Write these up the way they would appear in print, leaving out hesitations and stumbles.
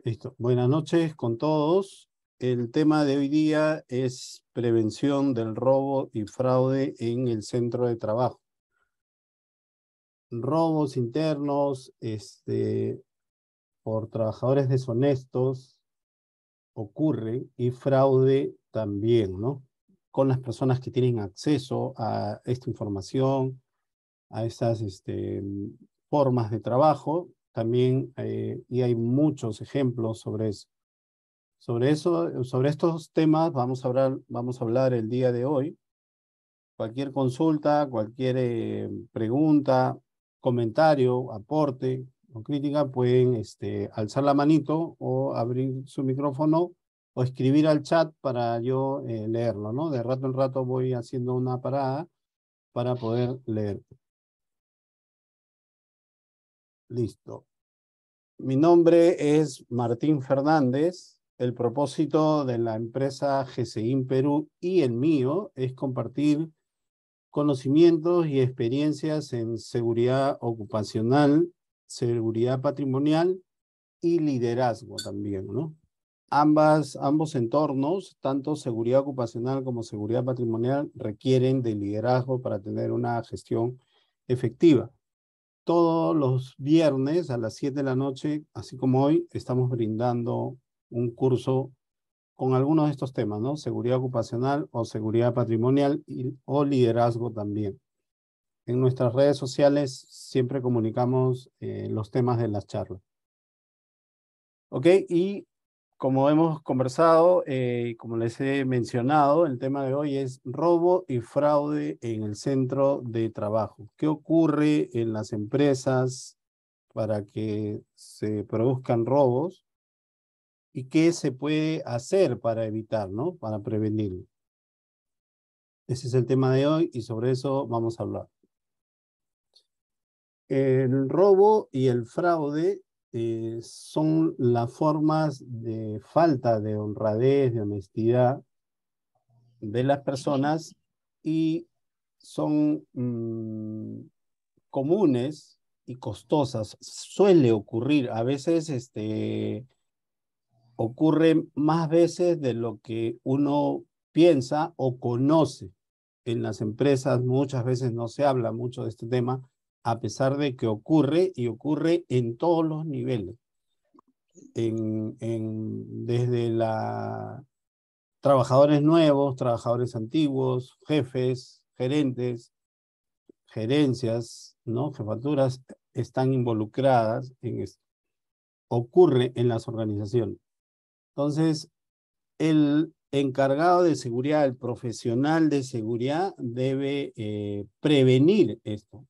Listo. Buenas noches con todos. El tema de hoy día es prevención del robo y fraude en el centro de trabajo. Robos internos, por trabajadores deshonestos ocurren y fraude también, ¿no? Con las personas que tienen acceso a esta información, a estas formas de trabajo, también, y hay muchos ejemplos sobre eso. Sobre estos temas vamos a hablar el día de hoy. Cualquier consulta, cualquier pregunta, comentario, aporte o crítica pueden alzar la manito o abrir su micrófono o escribir al chat para yo leerlo, ¿no? De rato en rato voy haciendo una parada para poder leer. Listo. Mi nombre es Martín Fernández. El propósito de la empresa GCIM Perú y el mío es compartir conocimientos y experiencias en seguridad ocupacional, seguridad patrimonial y liderazgo también, ¿no? Ambos entornos, tanto seguridad ocupacional como seguridad patrimonial, requieren de liderazgo para tener una gestión efectiva. Todos los viernes a las 7 de la noche, así como hoy, estamos brindando un curso con algunos de estos temas, ¿no? Seguridad ocupacional o seguridad patrimonial o liderazgo también. En nuestras redes sociales siempre comunicamos los temas de las charlas. ¿Ok? Y como hemos conversado, como les he mencionado, el tema de hoy es robo y fraude en el centro de trabajo. ¿Qué ocurre en las empresas para que se produzcan robos? ¿Y qué se puede hacer para evitar, ¿no? Para prevenirlo. Ese es el tema de hoy y sobre eso vamos a hablar. El robo y el fraude son las formas de falta de honradez, de honestidad de las personas y son comunes y costosas. Suele ocurrir, a veces ocurre más veces de lo que uno piensa o conoce. En las empresas muchas veces no se habla mucho de este tema, a pesar de que ocurre y ocurre en todos los niveles. Desde trabajadores nuevos, trabajadores antiguos, jefes, gerentes, gerencias, ¿no? Jefaturas están involucradas en esto. Ocurre en las organizaciones. Entonces, el encargado de seguridad, el profesional de seguridad, debe prevenir esto.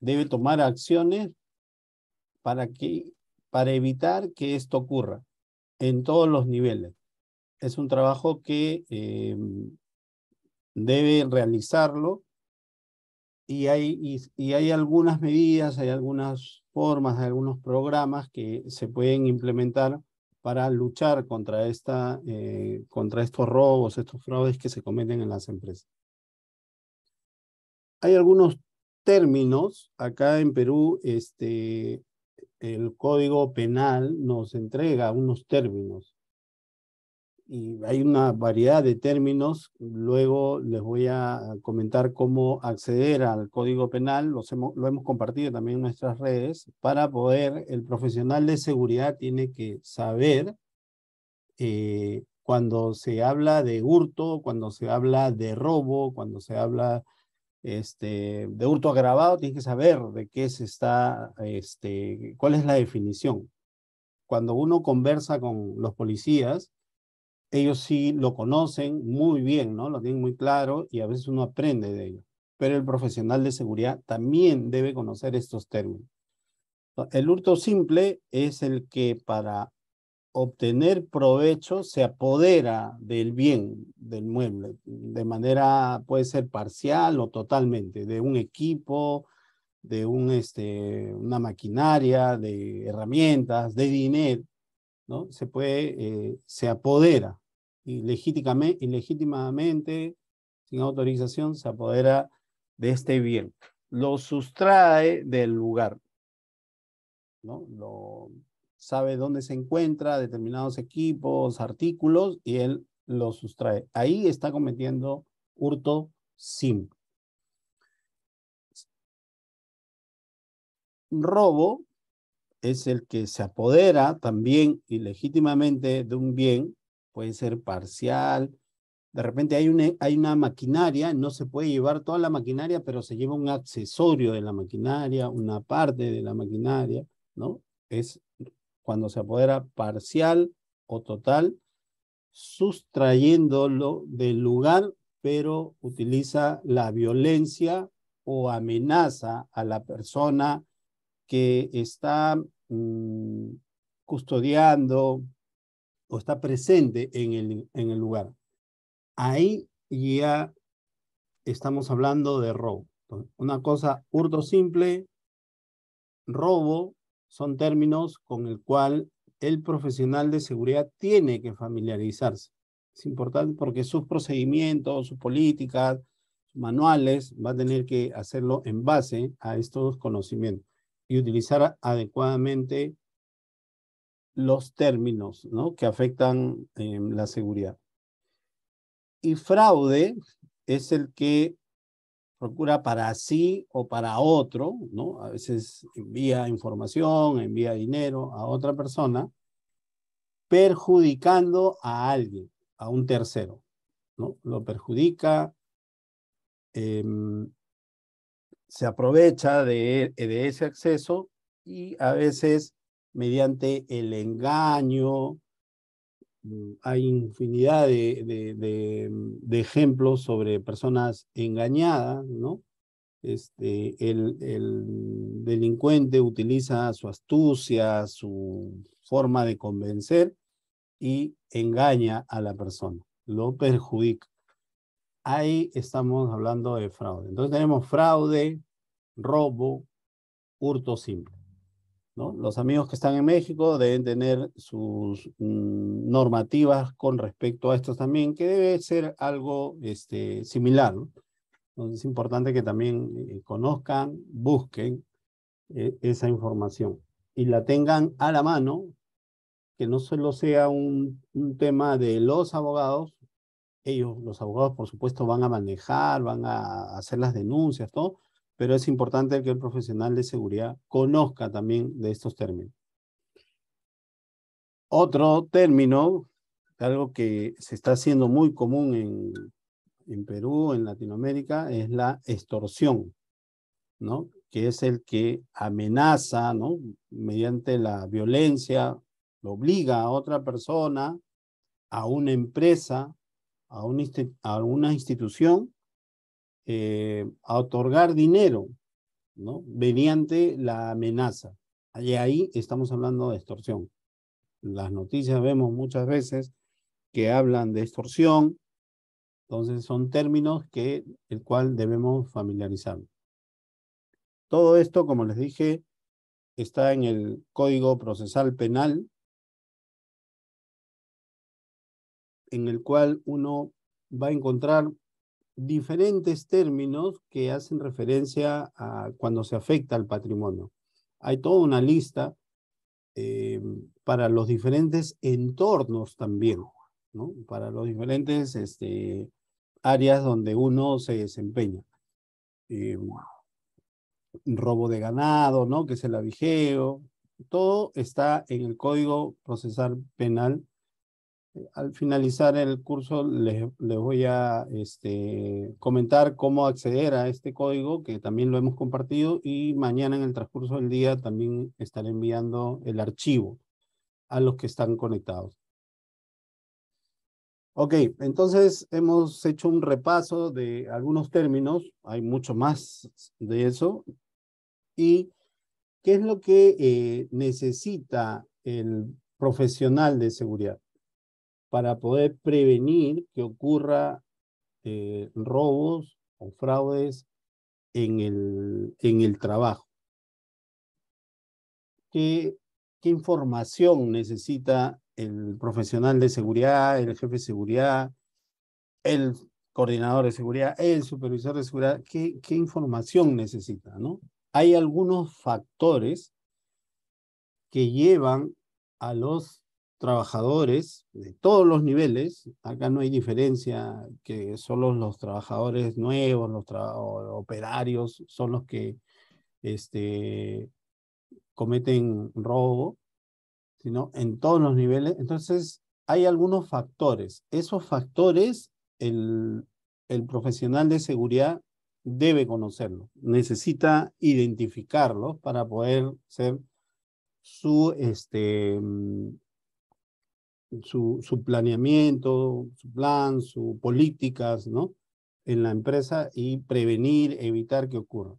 Debe tomar acciones para para evitar que esto ocurra en todos los niveles. Es un trabajo que debe realizarlo y hay algunas medidas, hay algunas formas, hay algunos programas que se pueden implementar para luchar contra estos robos, estos fraudes que se cometen en las empresas. Hay algunos términos, acá en Perú, el Código Penal nos entrega unos términos y hay una variedad de términos. Luego les voy a comentar cómo acceder al Código Penal. Lo hemos compartido también en nuestras redes. Para poder, el profesional de seguridad tiene que saber cuando se habla de hurto, cuando se habla de robo, cuando se habla de hurto agravado, tiene que saber de qué se está, cuál es la definición. Cuando uno conversa con los policías, ellos sí lo conocen muy bien, ¿no? Lo tienen muy claro y a veces uno aprende de ello. Pero el profesional de seguridad también debe conocer estos términos. El hurto simple es el que para obtener provecho se apodera del bien del mueble, de manera, puede ser parcial o totalmente, de un equipo, de una maquinaria, de herramientas, de dinero, ¿no? Se apodera ilegítimamente, sin autorización, se apodera de este bien. Lo sustrae del lugar, ¿no? sabe dónde se encuentra determinados equipos, artículos, y él los sustrae. Ahí está cometiendo hurto simple. Robo es el que se apodera también ilegítimamente de un bien, puede ser parcial. De repente hay una maquinaria, no se puede llevar toda la maquinaria, pero se lleva un accesorio de la maquinaria, una parte de la maquinaria, ¿no? Es cuando se apodera parcial o total, sustrayéndolo del lugar, pero utiliza la violencia o amenaza a la persona que está custodiando o está presente en el lugar. Ahí ya estamos hablando de robo. Una cosa, hurto simple, robo, son términos con el cual el profesional de seguridad tiene que familiarizarse. Es importante porque sus procedimientos, sus políticas, sus manuales, va a tener que hacerlo en base a estos conocimientos y utilizar adecuadamente los términos, ¿no?, que afectan la seguridad. Y fraude es el que procura para sí o para otro, ¿no? A veces envía información, envía dinero a otra persona, perjudicando a alguien, a un tercero, ¿no? Lo perjudica, se aprovecha de ese acceso y a veces mediante el engaño. Hay infinidad de ejemplos sobre personas engañadas, ¿no? El delincuente utiliza su astucia, su forma de convencer y engaña a la persona, lo perjudica. Ahí estamos hablando de fraude. Entonces tenemos fraude, robo, hurto simple, ¿no? Los amigos que están en México deben tener sus normativas con respecto a estos también, que debe ser algo similar, ¿no? Entonces es importante que también conozcan, busquen esa información y la tengan a la mano, que no solo sea un tema de los abogados. Ellos, los abogados, por supuesto, van a manejar, van a hacer las denuncias, todo, pero es importante que el profesional de seguridad conozca también de estos términos. Otro término, algo que se está haciendo muy común en Perú, en Latinoamérica, es la extorsión, ¿no? Que es el que amenaza, ¿no?, mediante la violencia, lo obliga a otra persona, a una empresa, a una institución, a otorgar dinero, ¿no?, mediante la amenaza. Y ahí estamos hablando de extorsión. Las noticias vemos muchas veces que hablan de extorsión, entonces son términos el cual debemos familiarizar. Todo esto, como les dije, está en el Código Procesal Penal, en el cual uno va a encontrar diferentes términos que hacen referencia a cuando se afecta al patrimonio. Hay toda una lista para los diferentes entornos también, ¿no?, para los diferentes áreas donde uno se desempeña. Robo de ganado, ¿no?, que es el avigjeo. Todo está en el Código Procesal Penal. Al finalizar el curso les voy a comentar cómo acceder a este código, que también lo hemos compartido, y mañana en el transcurso del día también estaré enviando el archivo a los que están conectados. Ok, entonces hemos hecho un repaso de algunos términos, hay mucho más de eso. ¿Y qué es lo que necesita el profesional de seguridad para poder prevenir que ocurra robos o fraudes en el trabajo? ¿Qué información necesita el profesional de seguridad, el jefe de seguridad, el coordinador de seguridad, el supervisor de seguridad? ¿Qué información necesita, no? Hay algunos factores que llevan a los trabajadores de todos los niveles. Acá no hay diferencia que solo los trabajadores nuevos, operarios son los que cometen robo, sino en todos los niveles. Entonces, hay algunos factores. Esos factores, el profesional de seguridad debe conocerlos. Necesita identificarlos para poder ser su planeamiento, su plan, sus políticas, ¿no? En la empresa y prevenir, evitar que ocurra.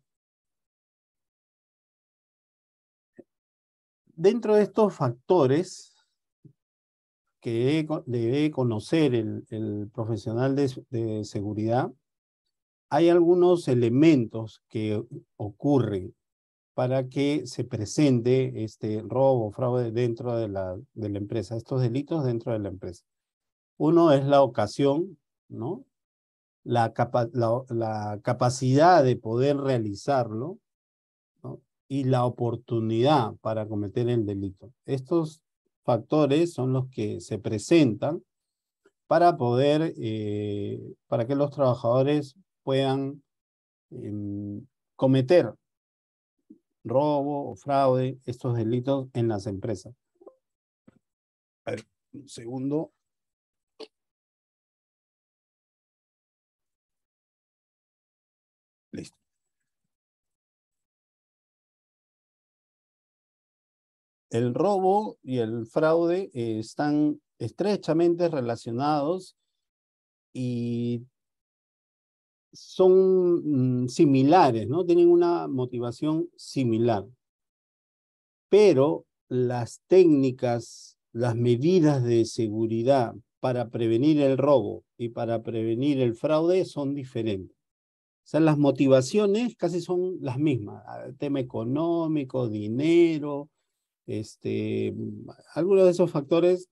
Dentro de estos factores que debe conocer el profesional de seguridad, hay algunos elementos que ocurren para que se presente este robo o fraude dentro de la empresa, estos delitos dentro de la empresa. Uno es la ocasión, ¿no? La capacidad de poder realizarlo, ¿no? Y la oportunidad para cometer el delito. Estos factores son los que se presentan para poder, para que los trabajadores puedan cometer robo o fraude, estos delitos en las empresas. A ver, un segundo. Listo. El robo y el fraude están estrechamente relacionados y son similares, ¿no? Tienen una motivación similar. Pero las técnicas, las medidas de seguridad para prevenir el robo y para prevenir el fraude son diferentes. O sea, las motivaciones casi son las mismas. Tema económico, dinero, algunos de esos factores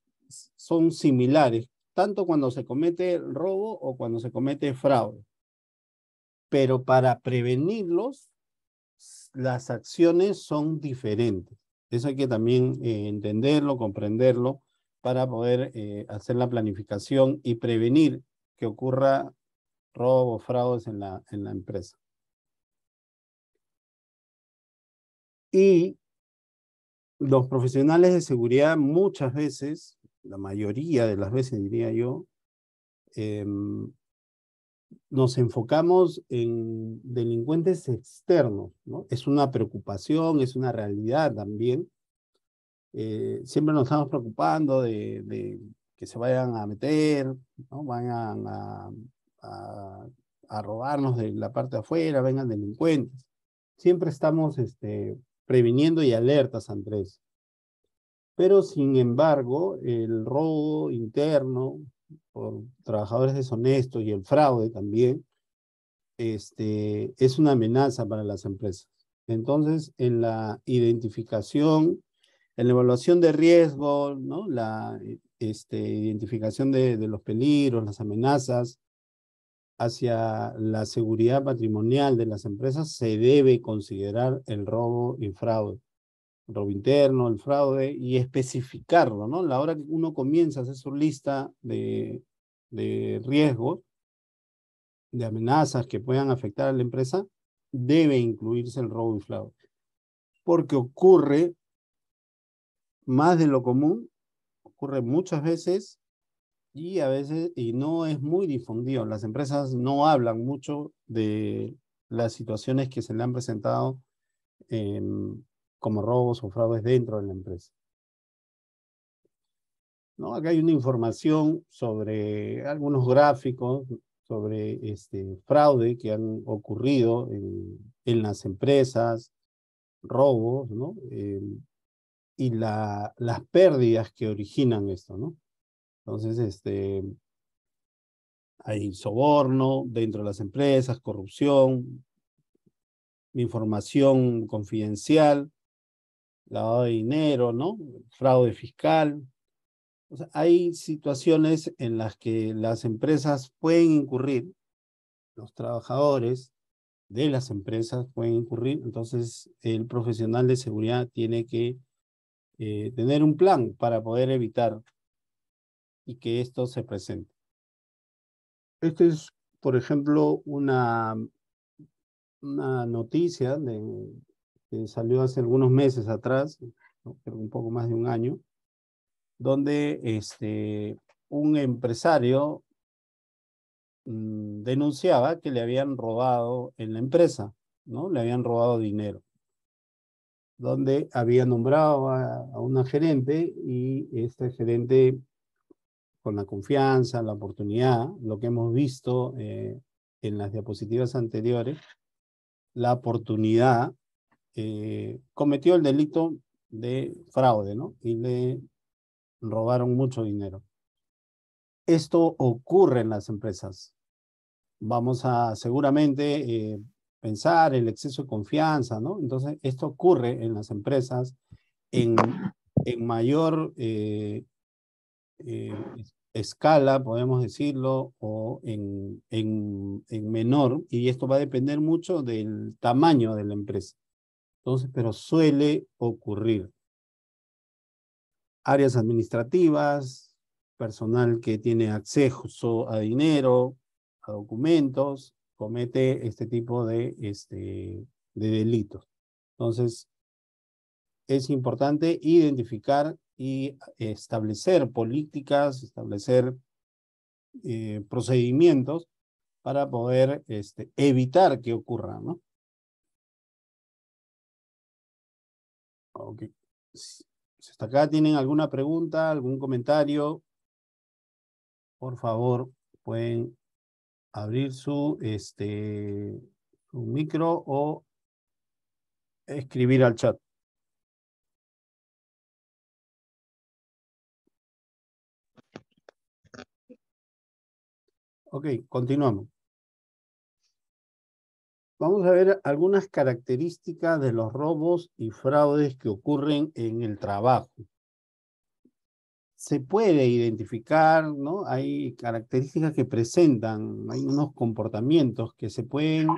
son similares, tanto cuando se comete robo o cuando se comete fraude. Pero para prevenirlos, las acciones son diferentes. Eso hay que también entenderlo, comprenderlo, para poder hacer la planificación y prevenir que ocurra robos, fraudes en la empresa. Y los profesionales de seguridad muchas veces, la mayoría de las veces diría yo, nos enfocamos en delincuentes externos, ¿no? Es una preocupación, es una realidad también. Siempre nos estamos preocupando de que se vayan a meter, ¿no? Vayan a robarnos de la parte de afuera, vengan delincuentes. Siempre estamos previniendo y alertas ante eso. Pero sin embargo, el robo interno por trabajadores deshonestos y el fraude también es una amenaza para las empresas. Entonces, en la identificación, en la evaluación de riesgo, ¿no? La identificación de los peligros, las amenazas hacia la seguridad patrimonial de las empresas, se debe considerar el robo y fraude. El robo interno, el fraude, y especificarlo, ¿no? A la hora que uno comienza a hacer su lista de riesgos, de amenazas que puedan afectar a la empresa, debe incluirse el robo y fraude. Porque ocurre más de lo común, ocurre muchas veces y a veces y no es muy difundido. Las empresas no hablan mucho de las situaciones que se le han presentado como robos o fraudes dentro de la empresa, ¿no? Acá hay una información sobre algunos gráficos sobre fraude que han ocurrido en las empresas, robos, ¿no? Y las pérdidas que originan esto, ¿no? Entonces, hay soborno dentro de las empresas, corrupción, información confidencial, lavado de dinero, ¿no? Fraude fiscal. O sea, hay situaciones en las que las empresas pueden incurrir, los trabajadores de las empresas pueden incurrir, entonces el profesional de seguridad tiene que tener un plan para poder evitar y que esto se presente. Esta es, por ejemplo, una noticia que salió hace algunos meses atrás, ¿no? Creo un poco más de un año, donde un empresario denunciaba que le habían robado en la empresa, ¿no? Le habían robado dinero, donde había nombrado a una gerente y este gerente, con la confianza, la oportunidad, lo que hemos visto en las diapositivas anteriores, la oportunidad, cometió el delito de fraude, ¿no? Y le robaron mucho dinero. Esto ocurre en las empresas. Vamos a seguramente pensar el exceso de confianza, ¿no? Entonces, esto ocurre en las empresas en mayor eh, escala, podemos decirlo, o en menor, y esto va a depender mucho del tamaño de la empresa. Entonces, pero suele ocurrir. Áreas administrativas, personal que tiene acceso a dinero, a documentos, comete este tipo de delitos. Entonces, es importante identificar y establecer políticas, establecer procedimientos para poder evitar que ocurra, ¿no? Ok. Si hasta acá tienen alguna pregunta, algún comentario, por favor, pueden abrir su micro o escribir al chat. Ok, continuamos. Vamos a ver algunas características de los robos y fraudes que ocurren en el trabajo. Se puede identificar, ¿no? Hay características que presentan, hay unos comportamientos que se pueden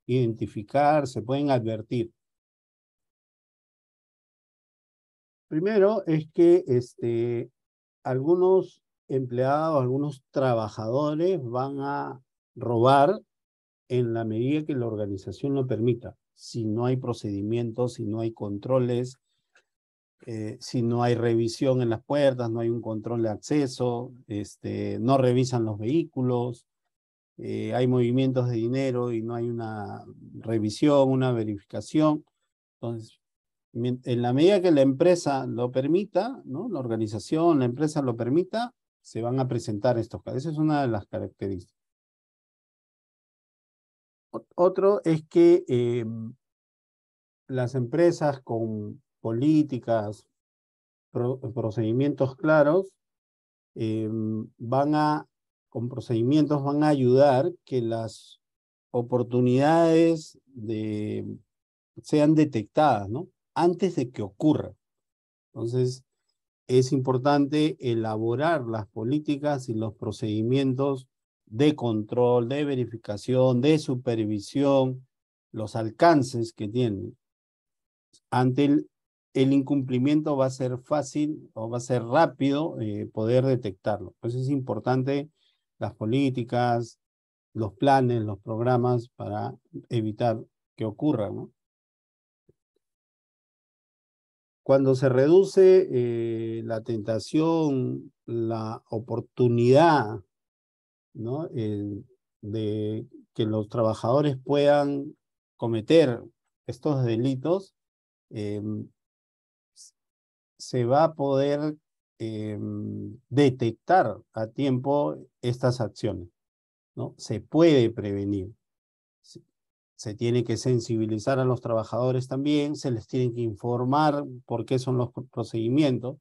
identificar, se pueden advertir. Primero es que algunos empleados, algunos trabajadores van a robar en la medida que la organización lo permita. Si no hay procedimientos, si no hay controles, si no hay revisión en las puertas, no hay un control de acceso, no revisan los vehículos, hay movimientos de dinero y no hay una revisión, una verificación. Entonces, en la medida que la empresa lo permita, ¿no? La organización, la empresa lo permita, se van a presentar estos casos. Esa es una de las características. Otro es que las empresas con políticas, procedimientos claros, con procedimientos van a ayudar que las oportunidades sean detectadas, ¿no? Antes de que ocurra. Entonces, es importante elaborar las políticas y los procedimientos de control, de verificación, de supervisión, los alcances que tienen. Ante el incumplimiento va a ser fácil o va a ser rápido poder detectarlo. Pues es importante las políticas, los planes, los programas para evitar que ocurra, ¿no? Cuando se reduce la tentación, la oportunidad, ¿no? De que los trabajadores puedan cometer estos delitos, eh, se va a poder detectar a tiempo estas acciones, ¿no? Se puede prevenir. Se tiene que sensibilizar a los trabajadores también, se les tiene que informar por qué son los procedimientos.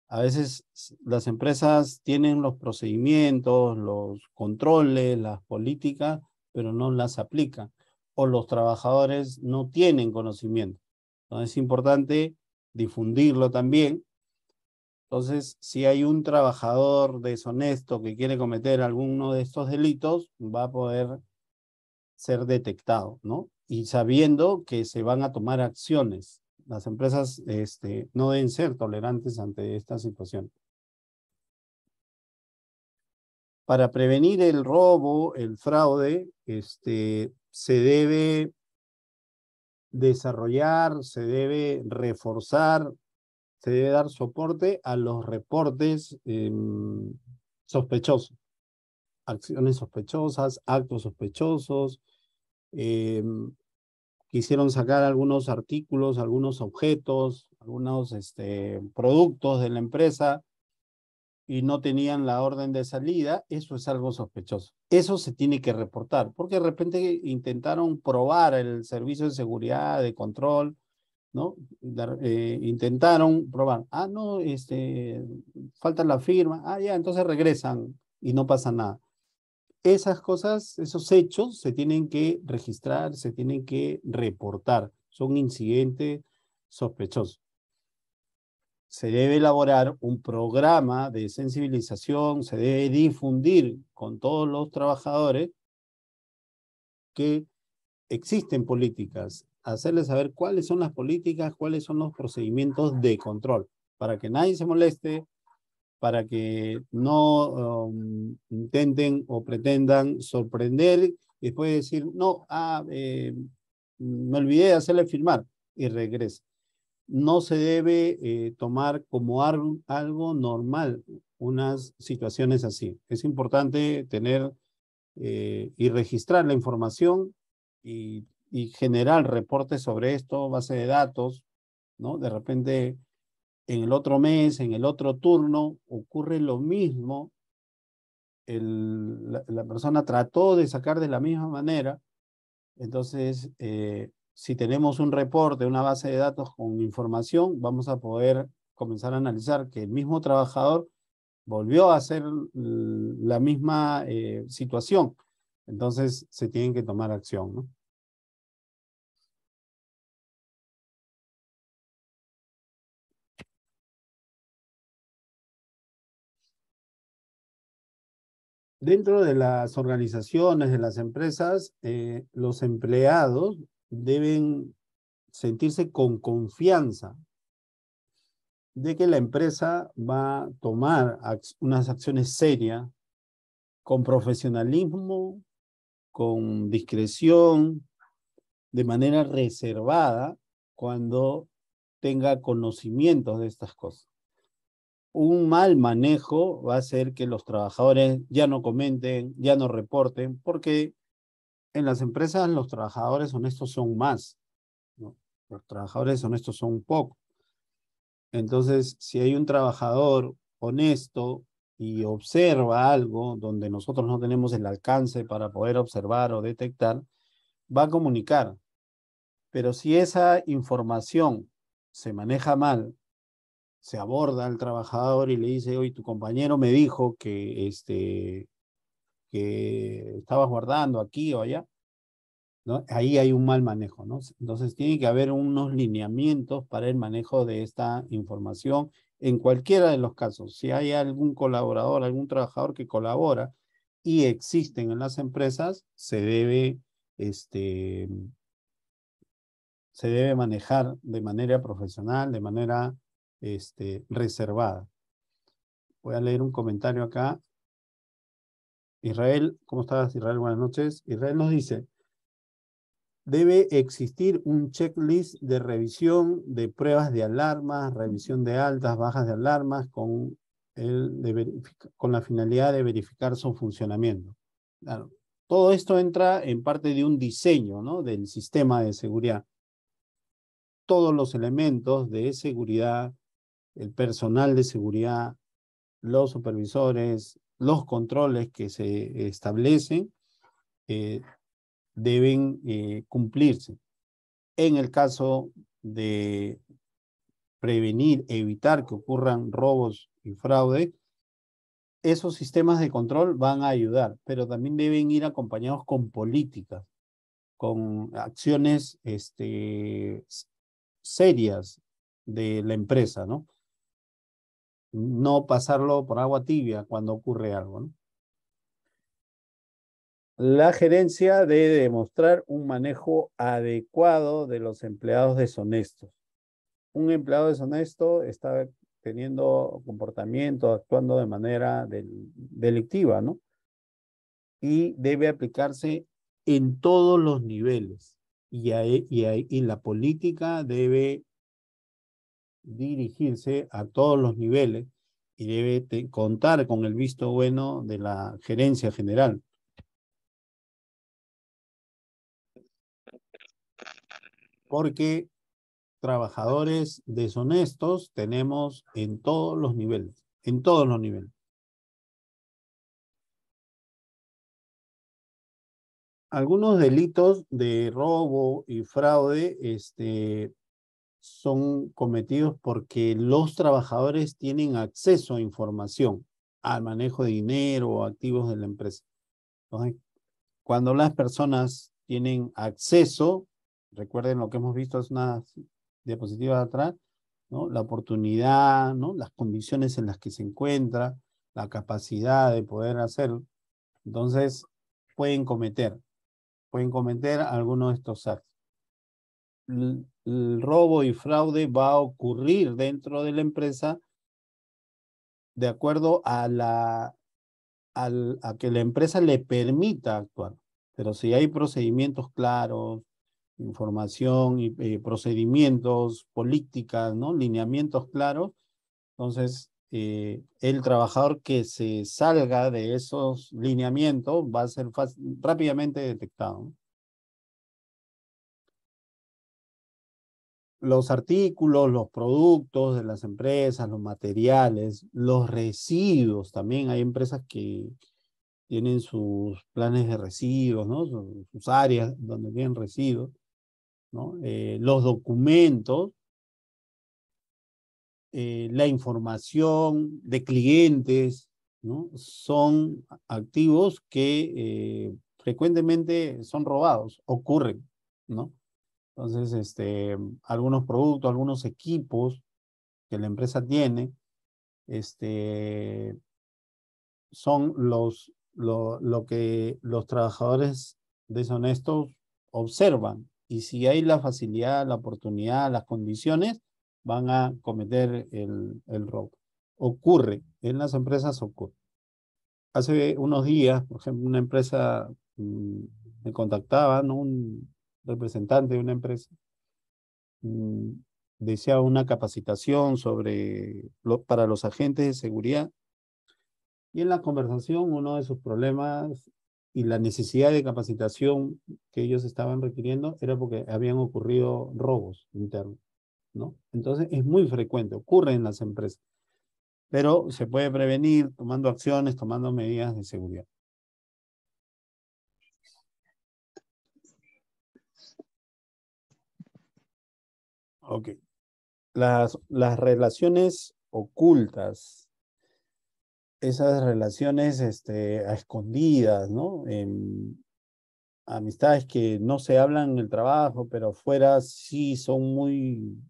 A veces las empresas tienen los procedimientos, los controles, las políticas, pero no las aplican. O los trabajadores no tienen conocimiento. Entonces es importante difundirlo también. Entonces, si hay un trabajador deshonesto que quiere cometer alguno de estos delitos, va a poder ser detectado, ¿no? Y sabiendo que se van a tomar acciones Las empresas no deben ser tolerantes ante esta situación. Para prevenir el robo, el fraude, se debe desarrollar, se debe reforzar, se debe dar soporte a los reportes sospechosos, acciones sospechosas, actos sospechosos. Quisieron sacar algunos artículos, algunos objetos, algunos productos de la empresa y no tenían la orden de salida, eso es algo sospechoso. Eso se tiene que reportar, porque de repente intentaron probar el servicio de seguridad, de control, ¿no? Intentaron probar, no, falta la firma, ya, entonces regresan y no pasa nada. Esas cosas, esos hechos se tienen que registrar, se tienen que reportar, son incidentes sospechosos. Se debe elaborar un programa de sensibilización, se debe difundir con todos los trabajadores que existen políticas, hacerles saber cuáles son las políticas, cuáles son los procedimientos de control, para que nadie se moleste, para que no intenten o pretendan sorprender y después decir, no, me olvidé de hacerle firmar y regrese. No se debe tomar como algo normal unas situaciones así. Es importante tener y registrar la información y generar reportes sobre esto, base de datos, ¿no? De repente, en el otro mes, en el otro turno, ocurre lo mismo. La persona trató de sacar de la misma manera. Entonces, si tenemos un reporte, una base de datos con información, vamos a poder comenzar a analizar que el mismo trabajador volvió a hacer la misma situación. Entonces, se tienen que tomar acción, ¿no? Dentro de las organizaciones, de las empresas, los empleados deben sentirse con confianza de que la empresa va a tomar unas acciones serias, con profesionalismo, con discreción, de manera reservada, cuando tenga conocimientos de estas cosas. Un mal manejo va a hacer que los trabajadores ya no comenten, ya no reporten, porque en las empresas los trabajadores honestos son más, ¿no? Los trabajadores honestos son pocos. Entonces, si hay un trabajador honesto y observa algo donde nosotros no tenemos el alcance para poder observar o detectar, va a comunicar. Pero si esa información se maneja mal, se aborda al trabajador y le dice, oye, tu compañero me dijo que estabas guardando aquí o allá, ¿no? Ahí hay un mal manejo, ¿no? Entonces tiene que haber unos lineamientos para el manejo de esta información en cualquiera de los casos. Si hay algún colaborador, algún trabajador que colabora y existen en las empresas, se debe manejar de manera profesional, de manera reservada. Voy a leer un comentario acá. Israel, ¿cómo estás, Israel? Buenas noches. Israel nos dice, debe existir un checklist de revisión de pruebas de alarmas, revisión de altas, bajas de alarmas, con la finalidad de verificar su funcionamiento. Claro, todo esto entra en parte de un diseño, ¿no? Del sistema de seguridad. Todos los elementos de seguridad, el personal de seguridad, los supervisores, los controles que se establecen, deben cumplirse. En el caso de prevenir, evitar que ocurran robos y fraude, esos sistemas de control van a ayudar, pero también deben ir acompañados con políticas, con acciones serias de la empresa, ¿no? No pasarlo por agua tibia cuando ocurre algo, ¿no? La gerencia debe demostrar un manejo adecuado de los empleados deshonestos. un empleado deshonesto está teniendo comportamiento, actuando de manera delictiva, ¿no? Y debe aplicarse en todos los niveles. Y la política debe dirigirse a todos los niveles y debe contar con el visto bueno de la gerencia general. Porque trabajadores deshonestos tenemos en todos los niveles, en todos los niveles. Algunos delitos de robo y fraude son cometidos porque los trabajadores tienen acceso a información, al manejo de dinero o activos de la empresa. Entonces, cuando las personas tienen acceso, recuerden lo que hemos visto hace unas diapositivas atrás, ¿no? La oportunidad, ¿no? Las condiciones en las que se encuentra, la capacidad de poder hacerlo, entonces pueden cometer algunos de estos actos. El robo y fraude va a ocurrir dentro de la empresa de acuerdo a que la empresa le permita actuar. Pero si hay procedimientos claros, información y procedimientos, políticas, ¿no? Lineamientos claros, entonces el trabajador que se salga de esos lineamientos va a ser rápidamente detectado, ¿no? Los artículos, los productos de las empresas, los materiales, los residuos, también hay empresas que tienen sus planes de residuos, ¿no? Sus áreas donde tienen residuos, ¿no? Los documentos, la información de clientes, ¿no? Son activos que frecuentemente son robados, ocurren, ¿no? Entonces, algunos productos, algunos equipos que la empresa tiene, son lo que los trabajadores deshonestos observan. Y si hay la facilidad, la oportunidad, las condiciones, van a cometer el robo. Ocurre, en las empresas ocurre. Hace unos días, por ejemplo, una empresa me contactaba, ¿no? Un representante de una empresa mm, deseaba una capacitación para los agentes de seguridad. Y en la conversación, uno de sus problemas y la necesidad de capacitación que ellos estaban requiriendo era porque habían ocurrido robos internos, ¿no? Entonces, es muy frecuente, ocurre en las empresas, pero se puede prevenir tomando acciones, tomando medidas de seguridad. Ok. Las relaciones ocultas, esas relaciones a escondidas, ¿no? Amistades que no se hablan en el trabajo, pero afuera sí son muy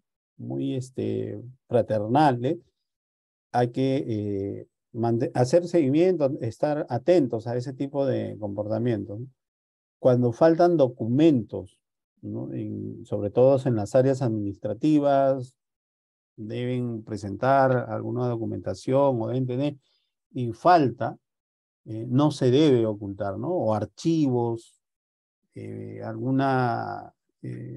fraternales. Hay que hacer seguimiento, estar atentos a ese tipo de comportamientos, ¿no? Cuando faltan documentos, ¿no? Sobre todo en las áreas administrativas, deben presentar alguna documentación o deben tener, y falta, no se debe ocultar, ¿no? O archivos,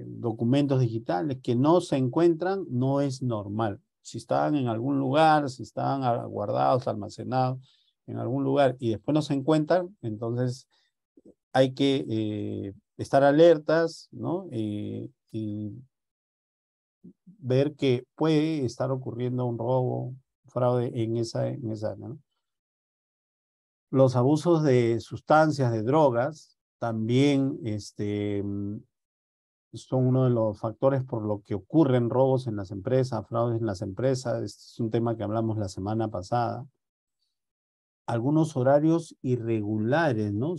documentos digitales que no se encuentran, no es normal. Si estaban en algún lugar, si estaban guardados, almacenados en algún lugar y después no se encuentran, entonces hay que estar alertas, ¿no? Y ver que puede estar ocurriendo un robo, fraude en esa área, ¿no? Los abusos de sustancias, de drogas, también son uno de los factores por lo que ocurren robos en las empresas, fraudes en las empresas. Este es un tema que hablamos la semana pasada. Algunos horarios irregulares, ¿no?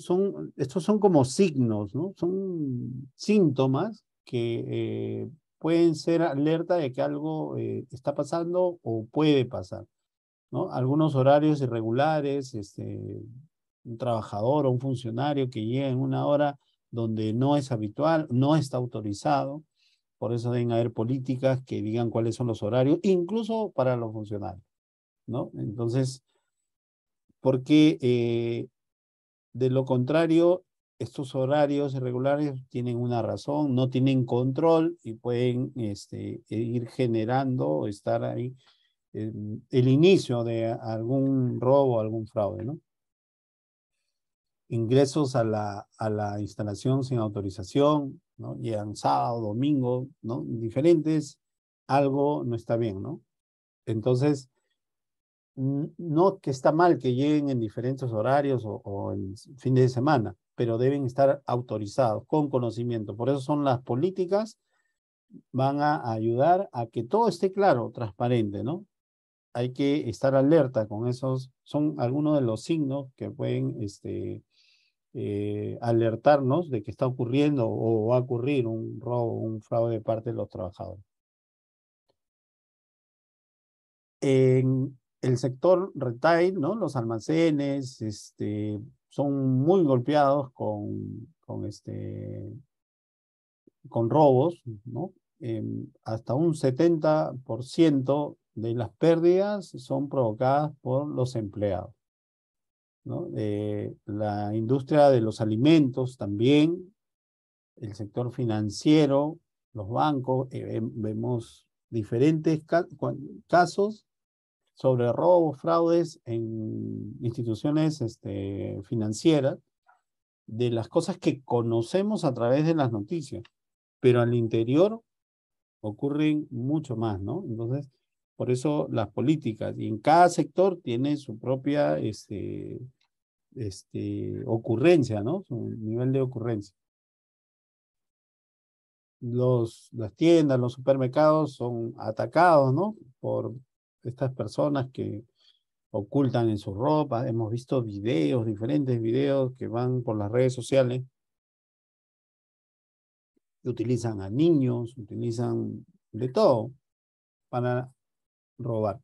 Estos son como signos, ¿no? Son síntomas que pueden ser alerta de que algo está pasando o puede pasar, ¿no? Algunos horarios irregulares, un trabajador o un funcionario que llega en una hora donde no es habitual, no está autorizado, Por eso deben haber políticas que digan cuáles son los horarios, incluso para los funcionarios, ¿no? Entonces, porque de lo contrario, estos horarios irregulares tienen una razón, no tienen control y pueden ir generando o estar ahí el inicio de algún robo, algún fraude, ¿no? Ingresos a la instalación sin autorización, ¿no? Llegan sábado, domingo, ¿no? Diferentes, algo no está bien, ¿no? Entonces, no que está mal que lleguen en diferentes horarios o en fines de semana, pero deben estar autorizados, con conocimiento. Por eso son las políticas, van a ayudar a que todo esté claro, transparente, ¿no? Hay que estar alerta con esos, son algunos de los signos que pueden alertarnos de que está ocurriendo o va a ocurrir un robo, un fraude de parte de los trabajadores. En el sector retail, ¿no? Los almacenes, son muy golpeados con robos, ¿no? Hasta un 70% de las pérdidas son provocadas por los empleados, ¿no? La industria de los alimentos también, el sector financiero, los bancos, vemos diferentes casos sobre robos, fraudes en instituciones financieras, de las cosas que conocemos a través de las noticias, pero al interior ocurren mucho más, ¿no? Entonces, por eso las políticas, y en cada sector tiene su propia ocurrencia, ¿no? Su nivel de ocurrencia. Las tiendas, los supermercados son atacados, ¿no? Por estas personas que ocultan en su ropa. Hemos visto videos, diferentes videos que van por las redes sociales, que utilizan a niños, utilizan de todo para robar.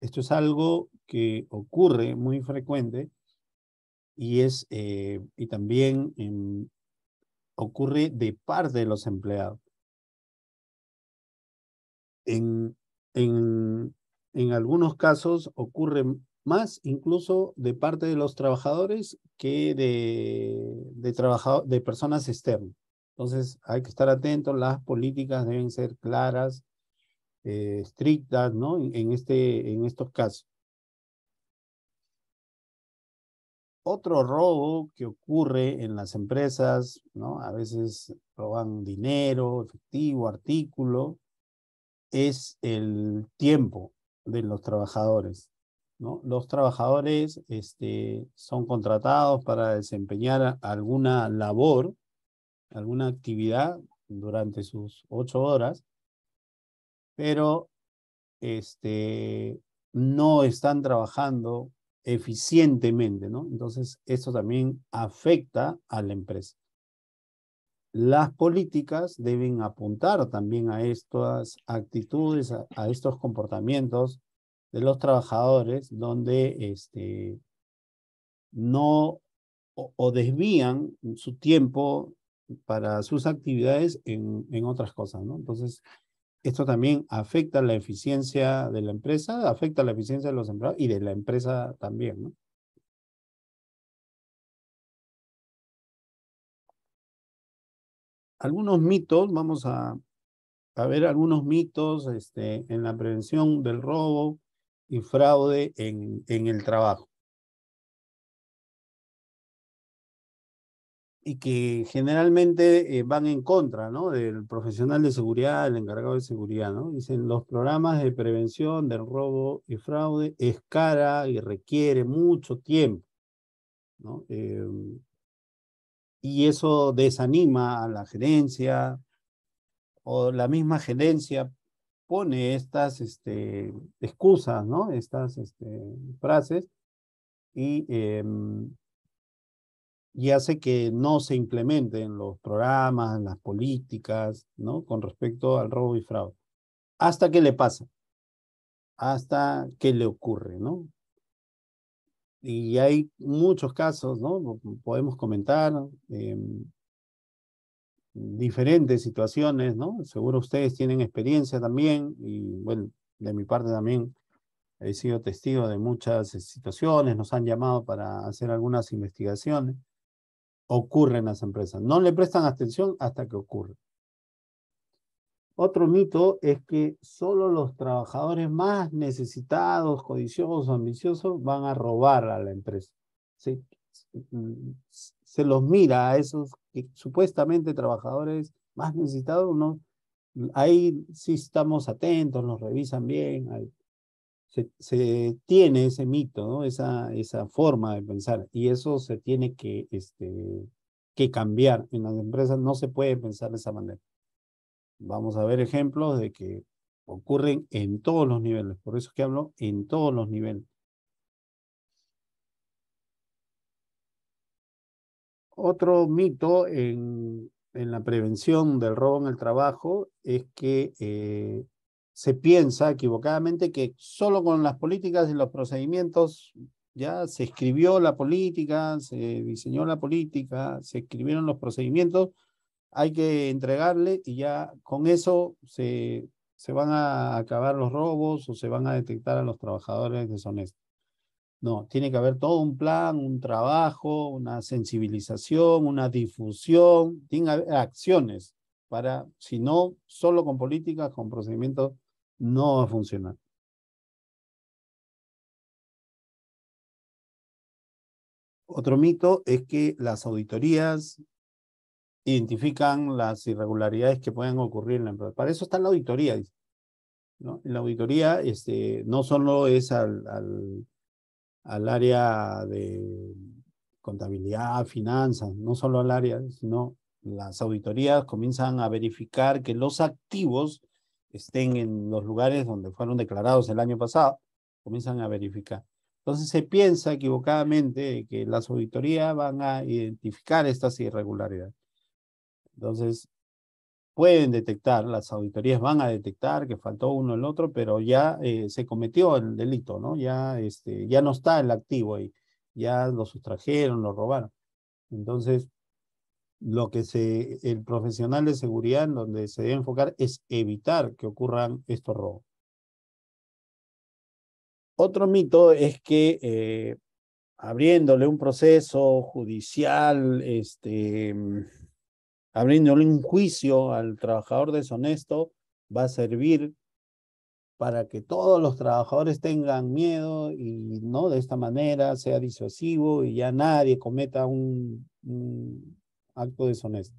Esto es algo que ocurre muy frecuente y también ocurre de parte de los empleados. En, en, en algunos casos ocurre más incluso de parte de los trabajadores que de personas externas. Entonces hay que estar atentos, las políticas deben ser claras, estrictas, ¿no? En estos casos. Otro robo que ocurre en las empresas, ¿no? A veces roban dinero, efectivo, artículo, es el tiempo de los trabajadores, ¿no? Los trabajadores son contratados para desempeñar alguna labor, alguna actividad durante sus 8 horas, pero no están trabajando eficientemente, ¿no? Entonces, esto también afecta a la empresa. Las políticas deben apuntar también a estas actitudes, a estos comportamientos de los trabajadores, donde no o desvían su tiempo para sus actividades en otras cosas, ¿no? Entonces, esto también afecta la eficiencia de la empresa, afecta la eficiencia de los empleados y de la empresa también, ¿no? Algunos mitos, vamos a ver algunos mitos en la prevención del robo y fraude en el trabajo. Y que generalmente van en contra, ¿no? Del profesional de seguridad, el encargado de seguridad, ¿no? Dicen, los programas de prevención del robo y fraude es cara y requiere mucho tiempo, ¿no? Y eso desanima a la gerencia o la misma gerencia pone estas excusas, ¿no? Estas frases y hace que no se implementen los programas, las políticas, ¿no? Con respecto al robo y fraude. ¿Hasta qué le pasa? Hasta qué le ocurre, ¿no? Y hay muchos casos, ¿no? Podemos comentar. diferentes situaciones, ¿no? Seguro ustedes tienen experiencia también y bueno, de mi parte también he sido testigo de muchas situaciones, nos han llamado para hacer algunas investigaciones. Ocurre en las empresas. No le prestan atención hasta que ocurre. Otro mito es que solo los trabajadores más necesitados, codiciosos, ambiciosos van a robar a la empresa. Se, se los mira a esos supuestamente trabajadores más necesitados, ¿no? Ahí sí estamos atentos, nos revisan bien, se tiene ese mito, ¿no? Esa forma de pensar y eso se tiene que cambiar. En las empresas no se puede pensar de esa manera. Vamos a ver ejemplos de que ocurren en todos los niveles, por eso es que hablo en todos los niveles. Otro mito en la prevención del robo en el trabajo es que se piensa equivocadamente que solo con las políticas y los procedimientos ya se escribió la política, se diseñó la política, se escribieron los procedimientos, hay que entregarle y ya con eso se van a acabar los robos o se van a detectar a los trabajadores deshonestos. No, tiene que haber todo un plan, un trabajo, una sensibilización, una difusión, tiene que haber acciones para, si no, solo con políticas, con procedimientos, no va a funcionar. Otro mito es que las auditorías identifican las irregularidades que pueden ocurrir en la empresa. Para eso está la auditoría, dice, ¿no? La auditoría no solo es al área de contabilidad, finanzas, no solo al área, sino las auditorías comienzan a verificar que los activos estén en los lugares donde fueron declarados el año pasado, comienzan a verificar. Entonces se piensa equivocadamente que las auditorías van a identificar estas irregularidades. Entonces pueden detectar, las auditorías van a detectar que faltó uno o el otro, pero ya se cometió el delito, ¿no? Ya no está el activo ahí, ya lo sustrajeron, lo robaron. Entonces, el profesional de seguridad en donde se debe enfocar es evitar que ocurran estos robos. Otro mito es que abriéndole un proceso judicial, abriéndole un juicio al trabajador deshonesto, va a servir para que todos los trabajadores tengan miedo y no de esta manera sea disuasivo y ya nadie cometa un acto deshonesto.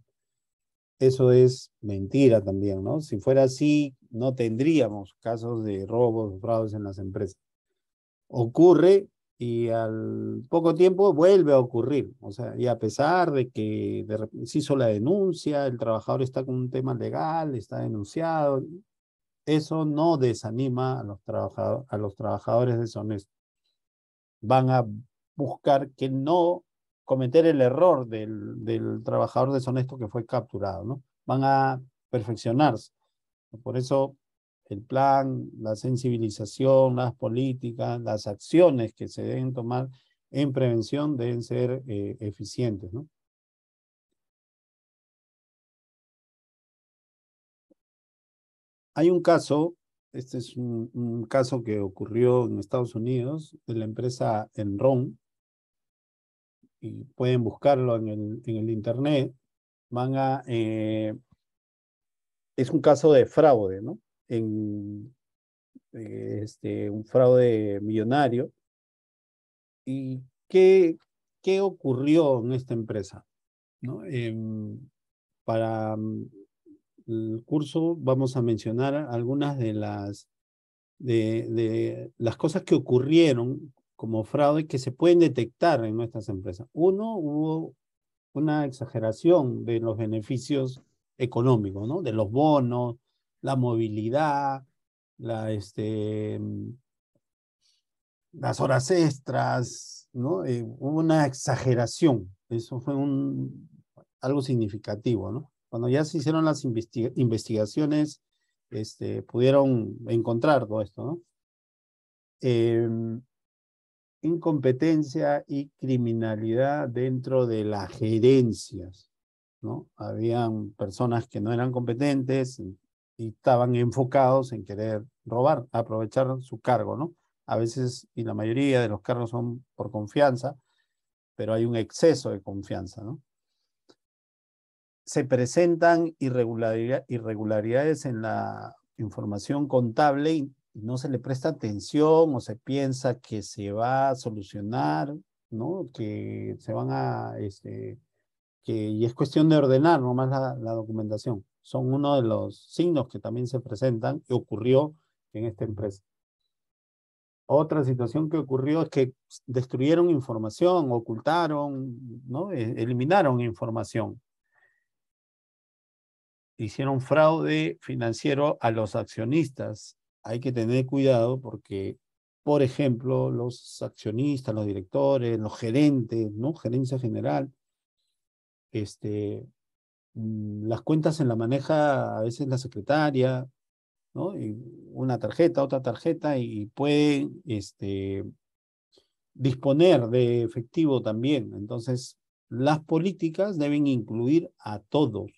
Eso es mentira también, ¿no? Si fuera así, no tendríamos casos de robos, fraudes en las empresas. Ocurre y al poco tiempo vuelve a ocurrir. O sea, y a pesar de que se hizo la denuncia, el trabajador está con un tema legal, está denunciado, eso no desanima a los trabajadores deshonestos. Van a buscar que no cometer el error del trabajador deshonesto que fue capturado, ¿no? Van a perfeccionarse. Por eso el plan, la sensibilización, las políticas, las acciones que se deben tomar en prevención deben ser eficientes, ¿no? Hay un caso, este es un caso que ocurrió en Estados Unidos, de la empresa Enron, y pueden buscarlo en el internet. Es un caso de fraude, ¿no? En, un fraude millonario. ¿Y qué ocurrió en esta empresa? ¿No? Para el curso vamos a mencionar algunas de las cosas que ocurrieron como fraude que se pueden detectar en nuestras empresas. Uno, hubo una exageración de los beneficios económicos, ¿no? De los bonos, la movilidad, las horas extras, ¿no? Hubo una exageración. Eso fue algo significativo, ¿no? Cuando ya se hicieron las investigaciones, pudieron encontrar todo esto, ¿no? Incompetencia y criminalidad dentro de las gerencias. ¿no? Habían personas que no eran competentes y estaban enfocados en querer robar, aprovechar su cargo, ¿no? A veces, y la mayoría de los cargos son por confianza, pero hay un exceso de confianza, ¿no? Se presentan irregularidades en la información contable y no se le presta atención o se piensa que se va a solucionar, ¿no? Que se van a, y es cuestión de ordenar nomás la documentación. Son uno de los signos que también se presentan y ocurrió en esta empresa. Otra situación que ocurrió es que destruyeron información, ocultaron, ¿no? Eliminaron información. Hicieron fraude financiero a los accionistas. Hay que tener cuidado porque, por ejemplo, los accionistas, los directores, los gerentes, ¿no? Gerencia general, las cuentas se las maneja a veces la secretaria, ¿no? Y una tarjeta, otra tarjeta, y pueden disponer de efectivo también. Entonces, las políticas deben incluir a todos,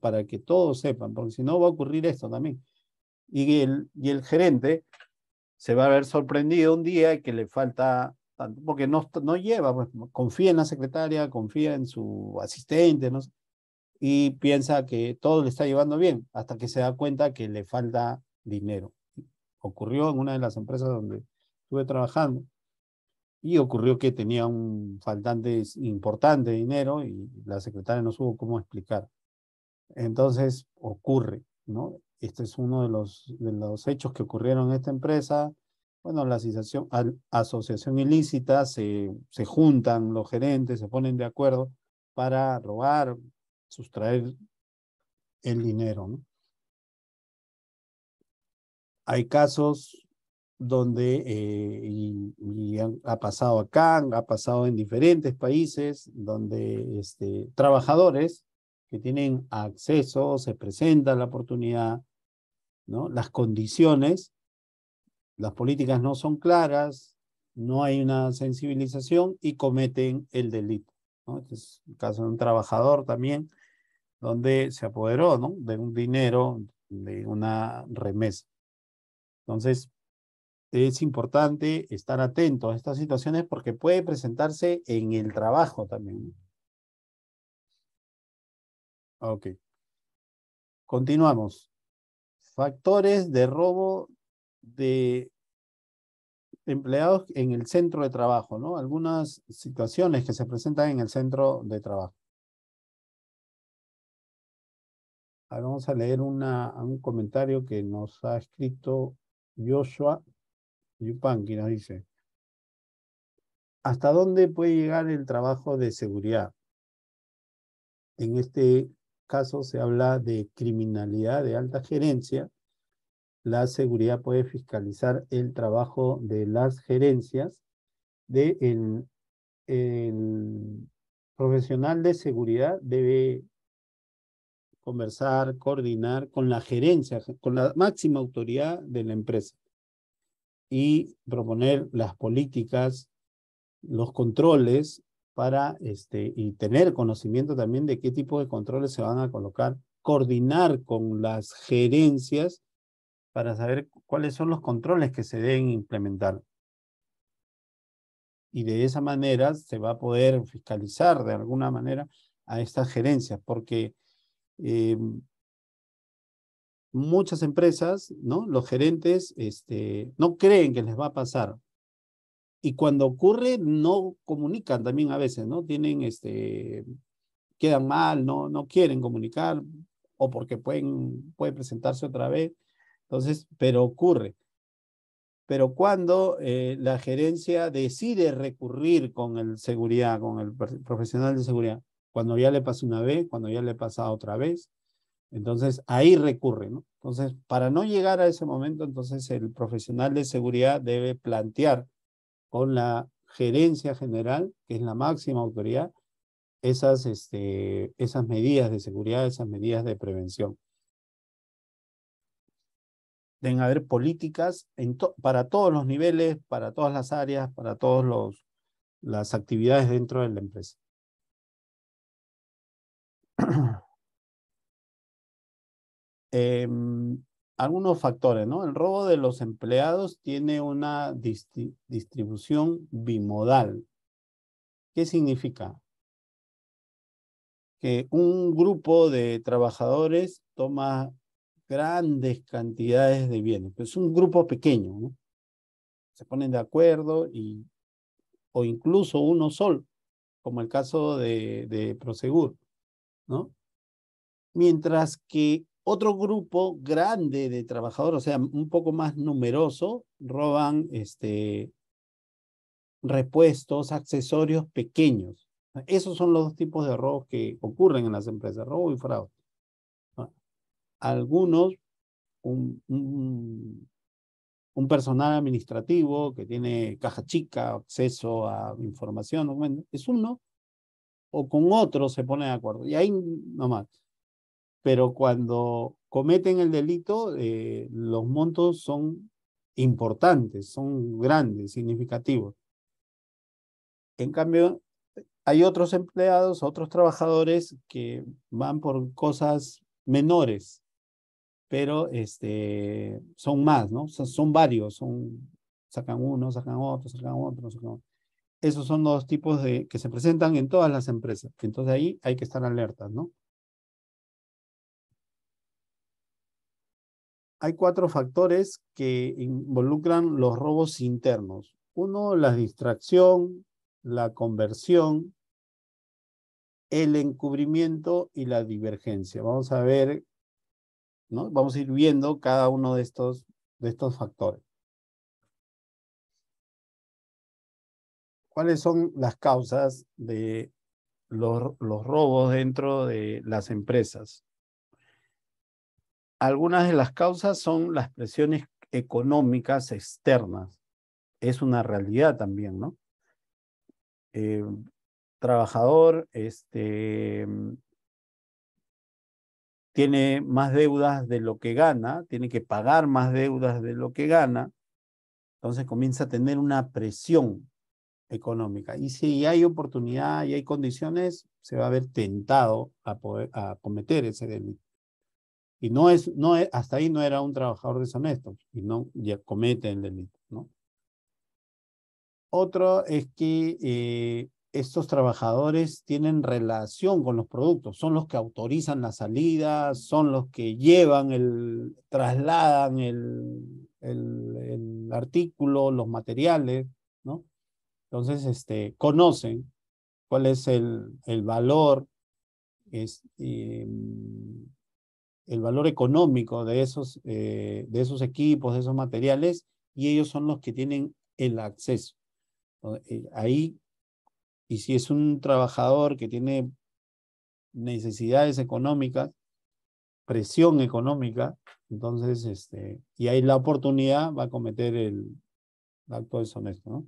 para que todos sepan, porque si no va a ocurrir esto también. Y el gerente se va a ver sorprendido un día que le falta tanto, porque no lleva, pues, confía en la secretaria, confía en su asistente, ¿no? Y piensa que todo le está llevando bien, hasta que se da cuenta que le falta dinero. Ocurrió en una de las empresas donde estuve trabajando y ocurrió que tenía un faltante importante de dinero y la secretaria no supo cómo explicar. Entonces ocurre, ¿no? Este es uno de los hechos que ocurrieron en esta empresa. Bueno, la asociación ilícita, se juntan los gerentes, se ponen de acuerdo para robar, sustraer el dinero, ¿no? Hay casos donde, ha pasado acá, ha pasado en diferentes países, donde trabajadores que tienen acceso, se presenta la oportunidad, ¿no? Las condiciones, las políticas no son claras, no hay una sensibilización y cometen el delito, ¿no? Este es el caso de un trabajador también, donde se apoderó, ¿no? De un dinero, de una remesa. Entonces, es importante estar atento a estas situaciones porque puede presentarse en el trabajo también. Ok, continuamos. Factores de robo de empleados en el centro de trabajo, ¿no? Algunas situaciones que se presentan en el centro de trabajo. Ahora vamos a leer un comentario que nos ha escrito Joshua Yupanqui, nos dice: ¿hasta dónde puede llegar el trabajo de seguridad? En este caso se habla de criminalidad de alta gerencia. La seguridad puede fiscalizar el trabajo de las gerencias. El profesional de seguridad debe conversar, coordinar con la gerencia, con la máxima autoridad de la empresa y proponer las políticas, los controles y tener conocimiento también de qué tipo de controles se van a colocar, coordinar con las gerencias para saber cuáles son los controles que se deben implementar. Y de esa manera se va a poder fiscalizar de alguna manera a estas gerencias, porque muchas empresas, ¿no? Los gerentes no creen que les va a pasar. Y cuando ocurre, no comunican también a veces, ¿no? Quedan mal, no quieren comunicar, o porque puede presentarse otra vez. Entonces, pero ocurre. Pero cuando la gerencia decide recurrir con el seguridad, con el profesional de seguridad, cuando ya le pasa una vez, cuando ya le pasa otra vez, entonces ahí recurre, ¿no? Entonces, para no llegar a ese momento, entonces el profesional de seguridad debe plantear con la gerencia general, que es la máxima autoridad, esas medidas de seguridad, esas medidas de prevención. Deben haber políticas para todos los niveles, para todas las áreas, para todas las actividades dentro de la empresa. Em, algunos factores, ¿no? El robo de los empleados tiene una distribución bimodal. ¿Qué significa? Que un grupo de trabajadores toma grandes cantidades de bienes. Es un grupo pequeño, ¿no? Se ponen de acuerdo o incluso uno solo, como el caso de Prosegur, ¿no? Mientras que otro grupo grande de trabajadores, o sea, un poco más numeroso, roban repuestos, accesorios pequeños. Esos son los dos tipos de robos que ocurren en las empresas, robo y fraude, ¿no? Algunos, un personal administrativo que tiene caja chica, acceso a información, bueno, es uno, o con otro se pone de acuerdo. Y ahí nomás. Pero cuando cometen el delito, los montos son importantes, son grandes, significativos. En cambio, hay otros empleados, otros trabajadores que van por cosas menores, pero son más, ¿no? Son varios, sacan uno, sacan otro, sacan otro, sacan otro. Esos son los tipos que se presentan en todas las empresas. Entonces ahí hay que estar alertas, ¿no? Hay cuatro factores que involucran los robos internos. Uno, la distracción, la conversión, el encubrimiento y la divergencia. Vamos a ver, ¿no? Vamos a ir viendo cada uno de estos factores. ¿Cuáles son las causas de los robos dentro de las empresas? Algunas de las causas son las presiones económicas externas. Es una realidad también, ¿no? Eh, Trabajador tiene más deudas de lo que gana, tiene que pagar más deudas de lo que gana, entonces comienza a tener una presión económica. Y si hay oportunidad y hay condiciones, se va a ver tentado a cometer ese delito. Y hasta ahí no era un trabajador deshonesto y no ya comete el delito, ¿no? Otro es que estos trabajadores tienen relación con los productos, son los que autorizan la salida, son los que trasladan el artículo, los materiales, ¿no? Entonces, conocen cuál es el valor, es, el valor económico de esos equipos, de esos materiales, y ellos son los que tienen el acceso. Ahí, y si es un trabajador que tiene necesidades económicas, presión económica, entonces, y hay la oportunidad, va a cometer el acto deshonesto, ¿no?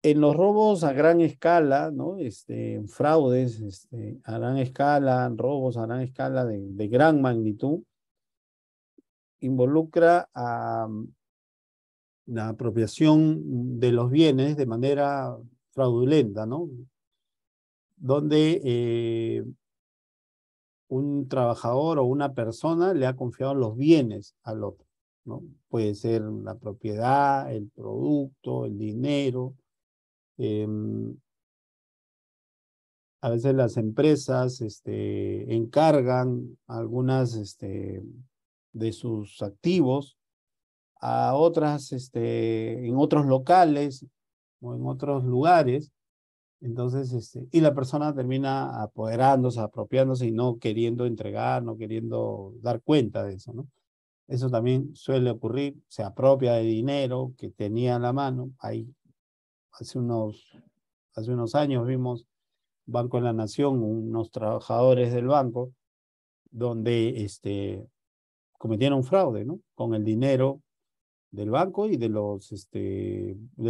En los robos a gran escala, ¿no? Fraudes, a gran escala, robos a gran escala de gran magnitud, involucra a la apropiación de los bienes de manera fraudulenta, ¿no? Donde un trabajador o una persona le ha confiado los bienes al otro, ¿no? Puede ser la propiedad, el producto, el dinero. A veces las empresas encargan algunas de sus activos a otras, en otros locales o en otros lugares. Entonces, y la persona termina apoderándose, apropiándose y no queriendo entregar, no queriendo dar cuenta de eso, ¿no? Eso también suele ocurrir, se apropia de dinero que tenía en la mano. Ahí, hace unos años vimos Banco de la Nación, unos trabajadores del banco, donde cometieron fraude, ¿no? Con el dinero del banco y de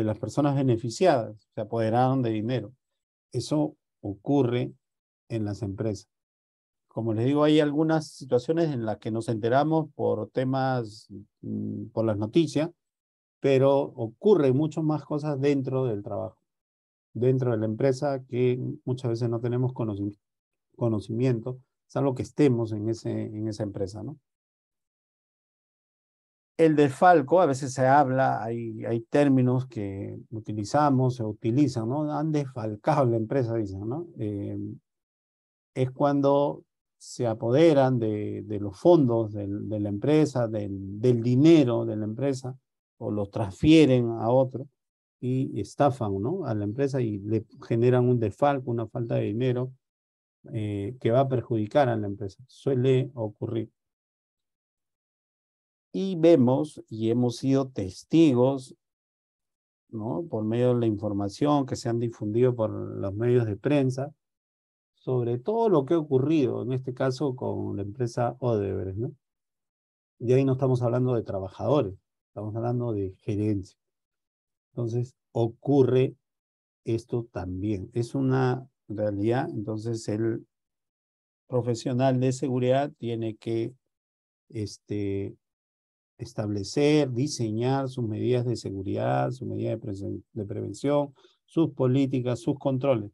las personas beneficiadas, se apoderaron de dinero. Eso ocurre en las empresas. Como les digo, hay algunas situaciones en las que nos enteramos por temas, por las noticias, pero ocurren muchas más cosas dentro del trabajo. dentro de la empresa que muchas veces no tenemos conocimiento, salvo que estemos en esa empresa, ¿no? El desfalco, a veces se habla, hay términos que utilizamos, se utilizan, ¿no? Han desfalcado la empresa, dicen, ¿no? Es cuando se apoderan de los fondos de la empresa, del dinero de la empresa, o los transfieren a otro y estafan, ¿no? A la empresa y le generan un desfalco, una falta de dinero que va a perjudicar a la empresa. Suele ocurrir. Y vemos y hemos sido testigos, ¿no? Por medio de la información que se han difundido por los medios de prensa, sobre todo lo que ha ocurrido, en este caso con la empresa Odebrecht, ¿no? Y ahí no estamos hablando de trabajadores, estamos hablando de gerencia. Entonces, ocurre esto también. Es una realidad, entonces el profesional de seguridad tiene que establecer, diseñar sus medidas de seguridad, sus medidas de prevención, sus políticas, sus controles.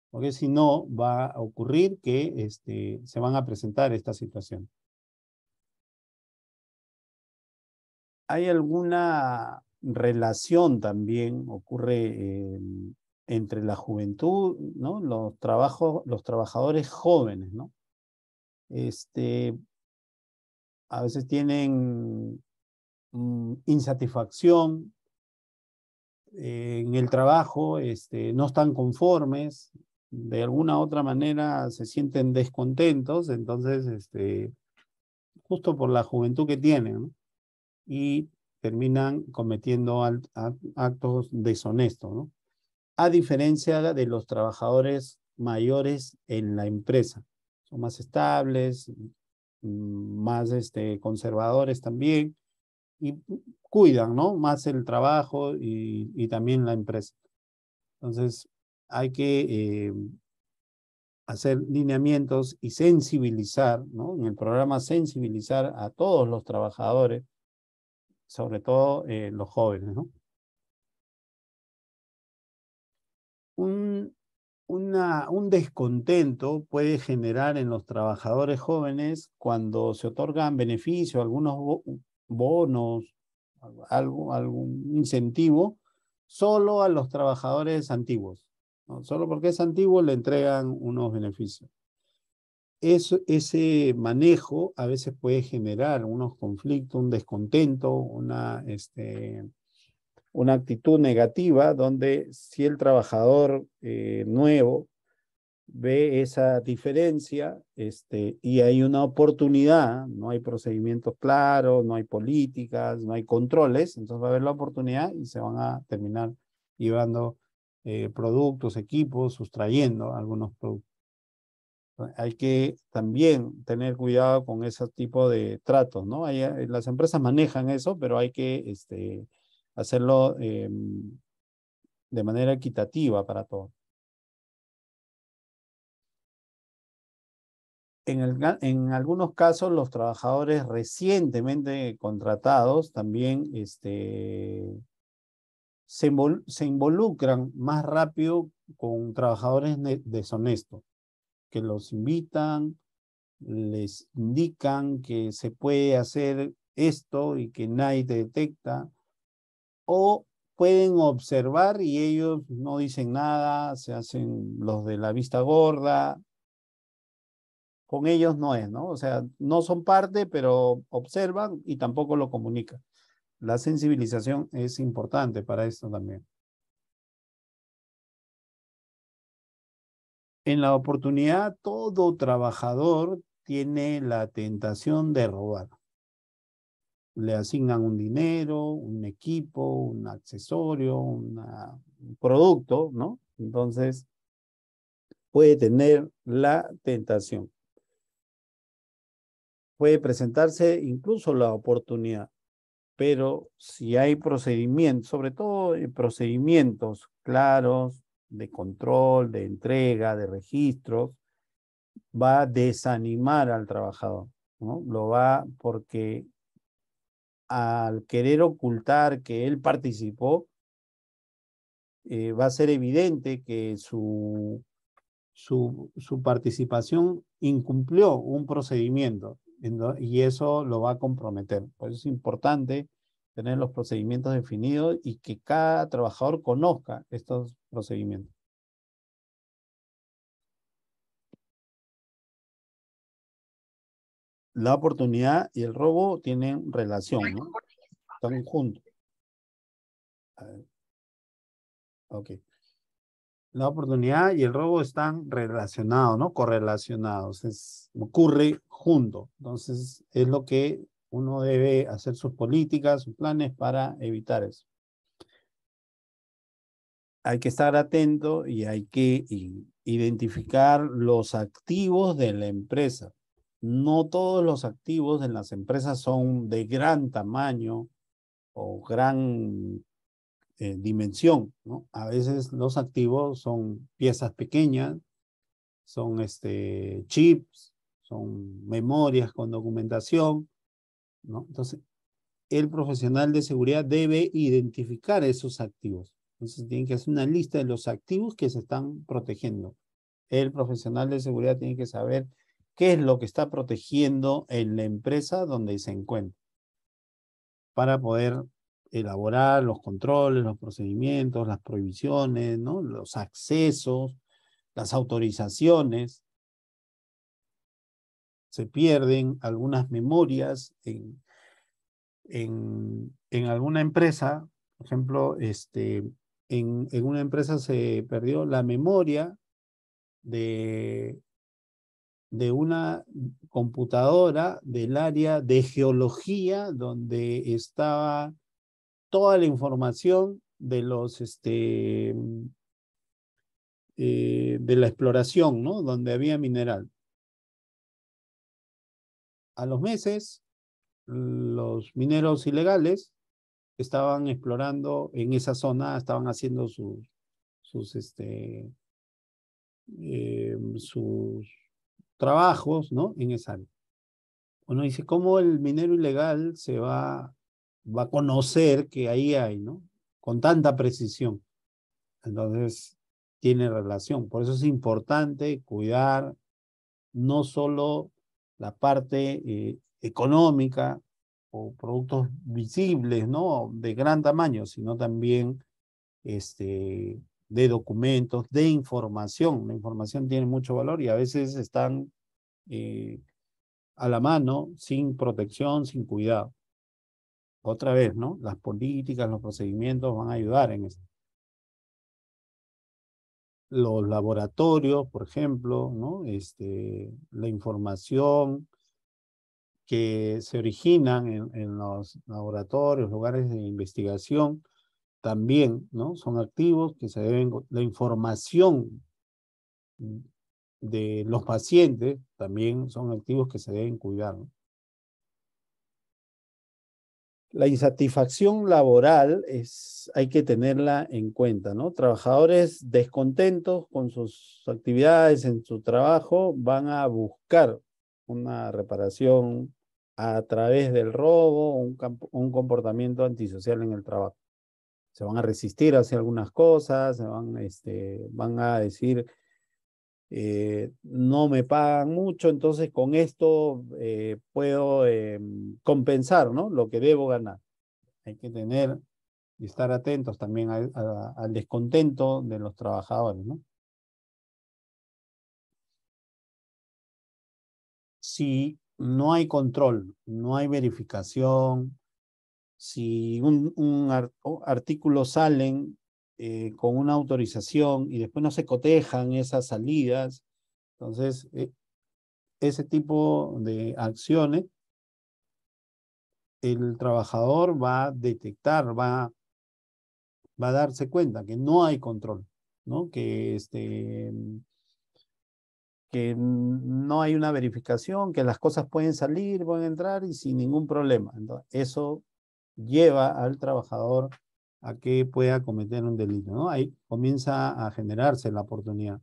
Porque si no, va a ocurrir que se van a presentar estas situaciones. ¿Hay alguna relación también ocurre entre la juventud, ¿no? Los trabajadores jóvenes, ¿no? A veces tienen insatisfacción en el trabajo, no están conformes, de alguna u otra manera se sienten descontentos, entonces, justo por la juventud que tienen, ¿no? Y terminan cometiendo actos deshonestos, ¿no? A diferencia de los trabajadores mayores en la empresa. Son más estables, más conservadores también, y cuidan, ¿no? Más el trabajo y también la empresa. Entonces, hay que hacer lineamientos y sensibilizar, ¿no? En el programa sensibilizar a todos los trabajadores, sobre todo los jóvenes, ¿no? Un, un descontento puede generar en los trabajadores jóvenes cuando se otorgan beneficios, algunos bonos, algún incentivo, solo a los trabajadores antiguos, ¿no? Solo porque es antiguo le entregan unos beneficios. Ese manejo a veces puede generar unos conflictos, un descontento, una actitud negativa donde si el trabajador nuevo ve esa diferencia y hay una oportunidad, no hay procedimientos claros, no hay políticas, no hay controles, entonces va a haber la oportunidad y se van a terminar llevando productos, equipos, sustrayendo algunos productos. Hay que también tener cuidado con ese tipo de tratos, ¿no? Las empresas manejan eso, pero hay que hacerlo de manera equitativa para todos. En algunos casos, los trabajadores recientemente contratados también se involucran más rápido con trabajadores deshonestos, que los invitan, les indican que se puede hacer esto y que nadie te detecta, o pueden observar y ellos no dicen nada, se hacen los de la vista gorda. Con ellos no es, ¿no? O sea, no son parte, pero observan y tampoco lo comunican. La sensibilización es importante para esto también. En la oportunidad, todo trabajador tiene la tentación de robar. Le asignan un dinero, un equipo, un accesorio, un producto, ¿no? Entonces, puede tener la tentación. Puede presentarse incluso la oportunidad. Pero si hay procedimientos, sobre todo procedimientos claros de control, de entrega, de registros, va a desanimar al trabajador, ¿no? Lo va porque al querer ocultar que él participó, va a ser evidente que su participación incumplió un procedimiento y eso lo va a comprometer. Por eso es importante tener los procedimientos definidos y que cada trabajador conozca estos procedimientos. La oportunidad y el robo tienen relación, ¿no? Están juntos. A ver, ok. La oportunidad y el robo están relacionados, ¿no? Correlacionados. Ocurre junto. Entonces, es lo que uno debe hacer sus políticas, sus planes para evitar eso. Hay que estar atento y hay que identificar los activos de la empresa. No todos los activos en las empresas son de gran tamaño o gran dimensión, ¿no? A veces los activos son piezas pequeñas, son chips, son memorias con documentación, ¿no? Entonces, el profesional de seguridad debe identificar esos activos. Entonces, tiene que hacer una lista de los activos que se están protegiendo. El profesional de seguridad tiene que saber qué es lo que está protegiendo en la empresa donde se encuentra para poder elaborar los controles, los procedimientos, las prohibiciones, ¿no? Los accesos, las autorizaciones. Se pierden algunas memorias en alguna empresa. Por ejemplo, en una empresa se perdió la memoria de, de una computadora del área de geología donde estaba toda la información de de la exploración, ¿no? Donde había mineral. A los meses, los mineros ilegales estaban explorando en esa zona, estaban haciendo sus, sus trabajos, ¿no? En esa área. Uno dice, ¿cómo el minero ilegal va a conocer que ahí hay, ¿no? Con tanta precisión. Entonces, tiene relación. Por eso es importante cuidar no solo la parte económica o productos visibles, ¿no? De gran tamaño, sino también de documentos, de información. La información tiene mucho valor y a veces están a la mano sin protección, sin cuidado. Otra vez, ¿no? Las políticas, los procedimientos van a ayudar en esto. Los laboratorios, por ejemplo, ¿no? La información que se originan en los laboratorios, lugares de investigación, también, ¿no? Son activos que se deben, la información de los pacientes también son activos que se deben cuidar, ¿no? La insatisfacción laboral hay que tenerla en cuenta, ¿no? Trabajadores descontentos con sus actividades en su trabajo van a buscar una reparación a través del robo, un comportamiento antisocial en el trabajo. Se van a resistir hacia algunas cosas, van a decir, no me pagan mucho, entonces con esto puedo compensar, ¿no? Lo que debo ganar. Hay que tener y estar atentos también al descontento de los trabajadores, ¿no? Si no hay control, no hay verificación, si artículos salen con una autorización y después no se cotejan esas salidas, entonces ese tipo de acciones, el trabajador va a detectar, va a darse cuenta que no hay control, ¿no? Que no hay una verificación, que las cosas pueden salir, pueden entrar y sin ningún problema. Entonces, eso lleva al trabajador a que pueda cometer un delito, ¿no? Ahí comienza a generarse la oportunidad.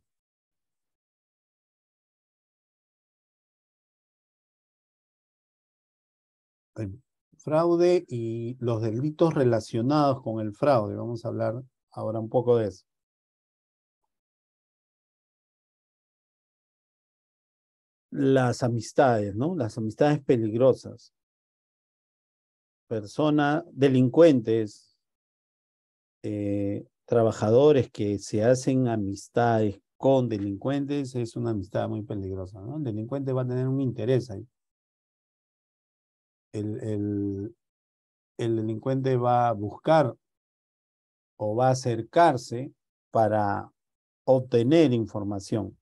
El fraude y los delitos relacionados con el fraude. Vamos a hablar Ahora un poco de eso. Las amistades, ¿no? Las amistades peligrosas. Personas, delincuentes, trabajadores que se hacen amistades con delincuentes, es una amistad muy peligrosa, ¿no? El delincuente va a tener un interés ahí. El, el, el delincuente va a buscar o va a acercarse para obtener información.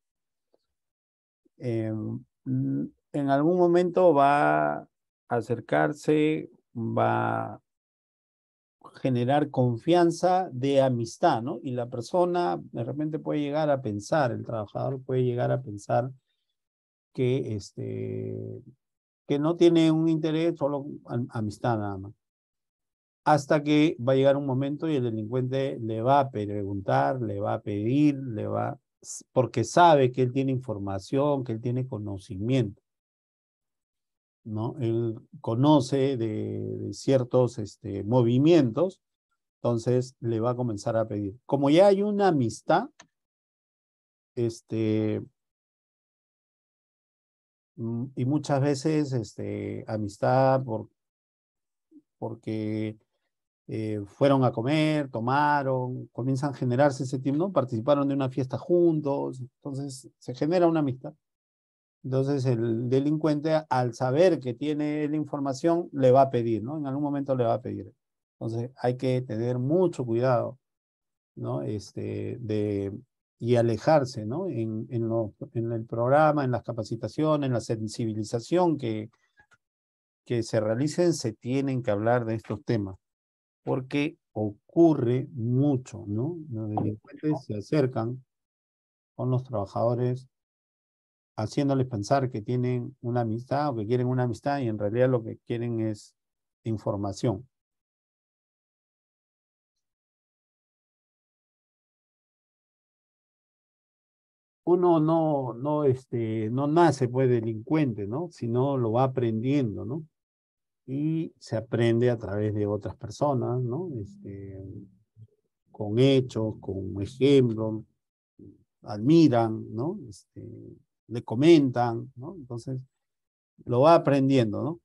En algún momento va a acercarse, va a generar confianza de amistad, ¿no? Y la persona de repente puede llegar a pensar, el trabajador puede llegar a pensar que, que no tiene un interés, solo amistad nada más. Hasta que va a llegar un momento y el delincuente le va a preguntar, le va a pedir, porque sabe que él tiene información, que él tiene conocimiento, ¿no? Él conoce de ciertos movimientos, entonces le va a comenzar a pedir. Como ya hay una amistad, este, y muchas veces amistad porque fueron a comer, tomaron, comienzan a generarse ese tiempo, ¿no? Participaron de una fiesta juntos, entonces se genera una amistad. Entonces el delincuente, al saber que tiene la información, le va a pedir, ¿no? En algún momento le va a pedir. Entonces hay que tener mucho cuidado, ¿no? Y alejarse, ¿no? En el programa, en las capacitaciones, en la sensibilización que se realicen, se tienen que hablar de estos temas, porque ocurre mucho, ¿no? Los delincuentes se acercan con los trabajadores haciéndoles pensar que tienen una amistad o que quieren una amistad y en realidad lo que quieren es información. Uno no nace pues delincuente, ¿no? Sino lo va aprendiendo, ¿no? Y se aprende a través de otras personas, ¿no? Con hechos, con ejemplos, admiran, ¿no? Le comentan, ¿no? Entonces, lo va aprendiendo, ¿no?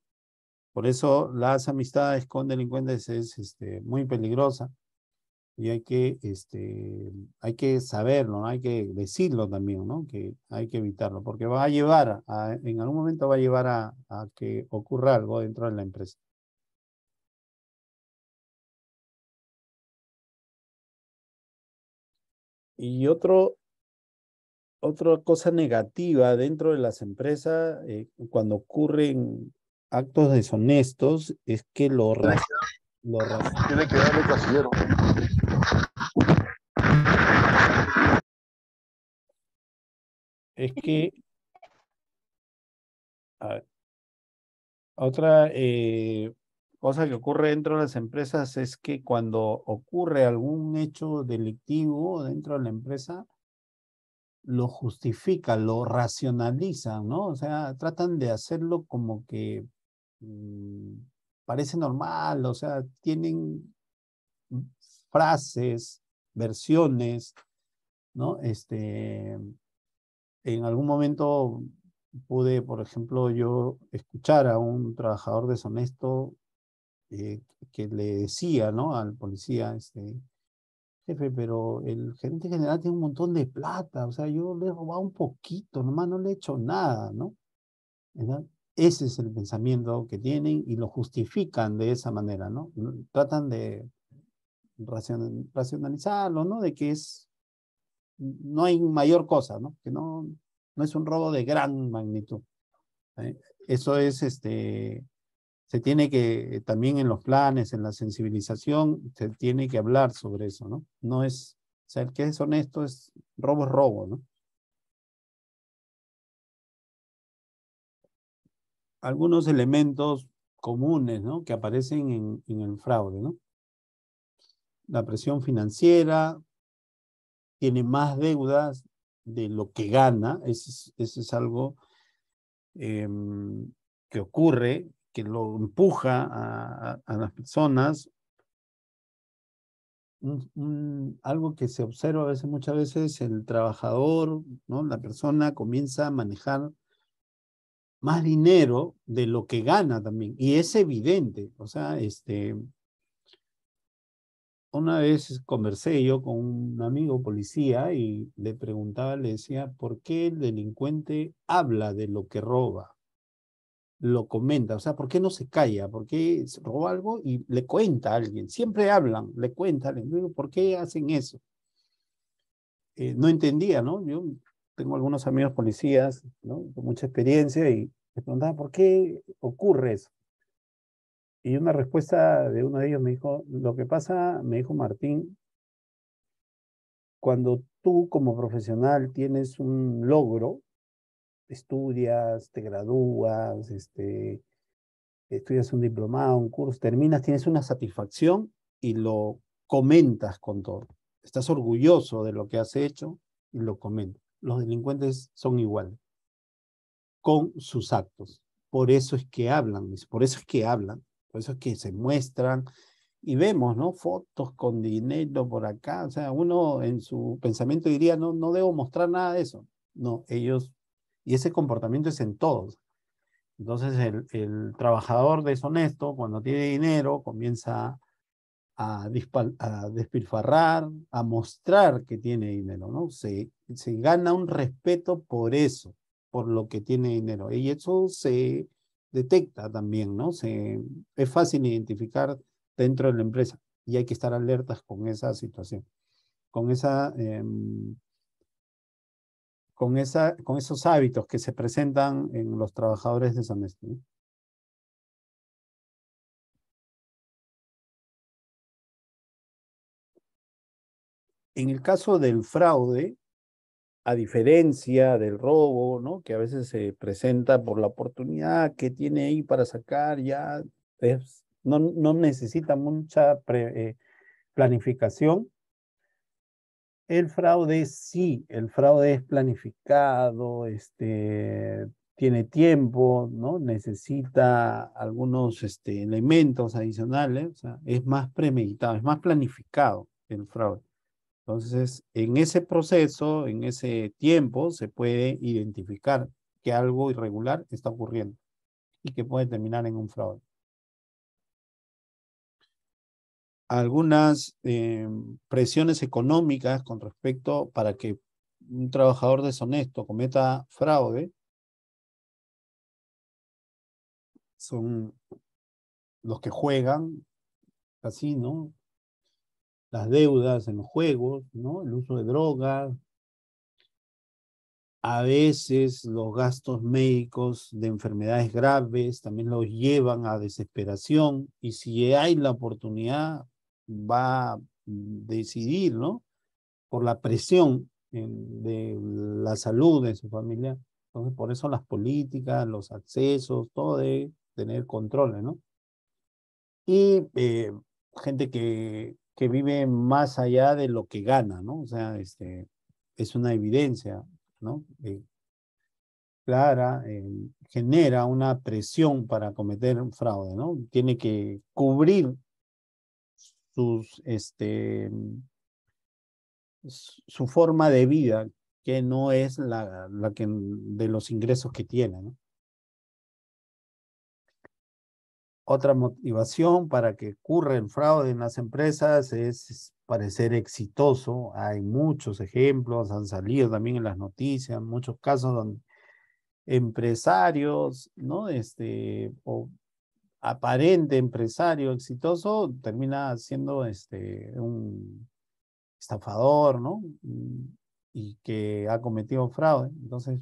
Por eso las amistades con delincuentes es muy peligrosa y hay que saberlo, ¿no? Hay que decirlo también, ¿no? Que hay que evitarlo, porque va a llevar, en algún momento va a llevar a que ocurra algo dentro de la empresa. Y otra cosa negativa dentro de las empresas, cuando ocurren actos deshonestos, es que lo Tiene que darle casillero. es que a ver, otra cosa que ocurre dentro de las empresas es que cuando ocurre algún hecho delictivo dentro de la empresa, lo justifican, lo racionalizan, ¿no? O sea, tratan de hacerlo como que mm, parece normal, o sea, tienen frases, versiones, ¿no? En algún momento pude, por ejemplo, yo escuchar a un trabajador deshonesto eh, que le decía, ¿no? Al policía, jefe, pero el gerente general tiene un montón de plata, o sea, yo le he robado un poquito, nomás no le he hecho nada, ¿no? ¿Verdad? Ese es el pensamiento que tienen y lo justifican de esa manera, ¿no? Tratan de racionalizarlo, ¿no? De que no hay mayor cosa, ¿no? Que no es un robo de gran magnitud. ¿Eh? Eso es, se tiene que, también en los planes, en la sensibilización, se tiene que hablar sobre eso, ¿no? No es, o sea, el que es honesto es robo, ¿no? Algunos elementos comunes, ¿no? Que aparecen en el fraude, ¿no? La presión financiera, tiene más deudas de lo que gana, eso es algo que ocurre, que lo empuja a las personas algo que se observa a veces, muchas veces, el trabajador, ¿no? La persona comienza a manejar más dinero de lo que gana también. Y es evidente. O sea, una vez conversé yo con un amigo policía y le preguntaba, le decía, ¿por qué el delincuente habla de lo que roba? Lo comenta, o sea, ¿por qué no se calla? ¿Por qué roba algo y le cuenta a alguien? Siempre hablan, le cuentan, le digo, ¿por qué hacen eso? No entendía, ¿no? Yo tengo algunos amigos policías, ¿no? Con mucha experiencia y me preguntaba, ¿por qué ocurre eso? Y una respuesta de uno de ellos me dijo, lo que pasa, me dijo Martín, cuando tú como profesional tienes un logro, estudias, te gradúas, estudias un diplomado, un curso, terminas, tienes una satisfacción y lo comentas con todo. Estás orgulloso de lo que has hecho y lo comentas. Los delincuentes son iguales con sus actos. Por eso es que hablan, por eso es que hablan, por eso es que se muestran y vemos, ¿no? Fotos con dinero por acá. O sea, uno en su pensamiento diría, no, no debo mostrar nada de eso. No, ellos, y ese comportamiento es en todos. Entonces el trabajador deshonesto, cuando tiene dinero, comienza a despilfarrar, a mostrar que tiene dinero, ¿no? Se gana un respeto por eso, por lo que tiene dinero. Y eso se detecta también, ¿no? Es fácil identificar dentro de la empresa y hay que estar alertas con esa situación, con con esos hábitos que se presentan en los trabajadores deshonestos, ¿no? En el caso del fraude, a diferencia del robo, ¿no? Que a veces se presenta por la oportunidad que tiene ahí para sacar, ya no necesita mucha planificación. El fraude sí, el fraude es planificado, tiene tiempo, ¿no? Necesita algunos elementos adicionales, o sea, es más premeditado, es más planificado el fraude. Entonces, en ese proceso, en ese tiempo, se puede identificar que algo irregular está ocurriendo y que puede terminar en un fraude. Algunas presiones económicas con respecto para que un trabajador deshonesto cometa fraude son los que juegan así, ¿no? Las deudas en los juegos, ¿no? El uso de drogas, a veces los gastos médicos de enfermedades graves también los llevan a desesperación y si hay la oportunidad va a decidir, ¿no? Por la presión de la salud de su familia. Entonces, por eso las políticas, los accesos, todo debe tener controles, ¿no? Y gente que vive más allá de lo que gana, ¿no? O sea, es una evidencia, ¿no? Clara, genera una presión para cometer un fraude, ¿no? Tiene que cubrir sus, su forma de vida, que no es la que de los ingresos que tiene, ¿no? Otra motivación para que ocurra el fraude en las empresas es parecer exitoso. Hay muchos ejemplos, han salido también en las noticias, muchos casos donde empresarios, ¿no? O aparente empresario exitoso termina siendo un estafador, ¿no? Y que ha cometido fraude. Entonces,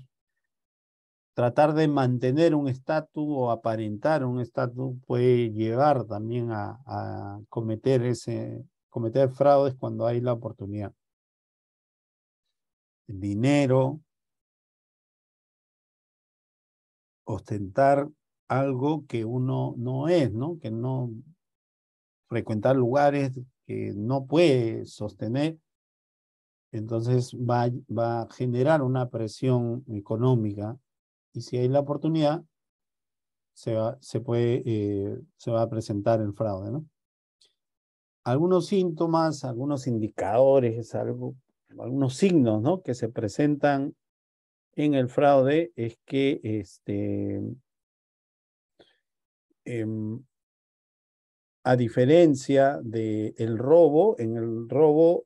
tratar de mantener un estatus o aparentar un estatus puede llevar también a cometer fraudes cuando hay la oportunidad. El dinero, ostentar algo que uno no es, ¿no? Que no frecuentar lugares que no puede sostener, entonces va a generar una presión económica y si hay la oportunidad, se va a presentar el fraude, ¿no? algunos síntomas, algunos indicadores, algunos signos, ¿no?, que se presentan en el fraude es que a diferencia del robo, en el robo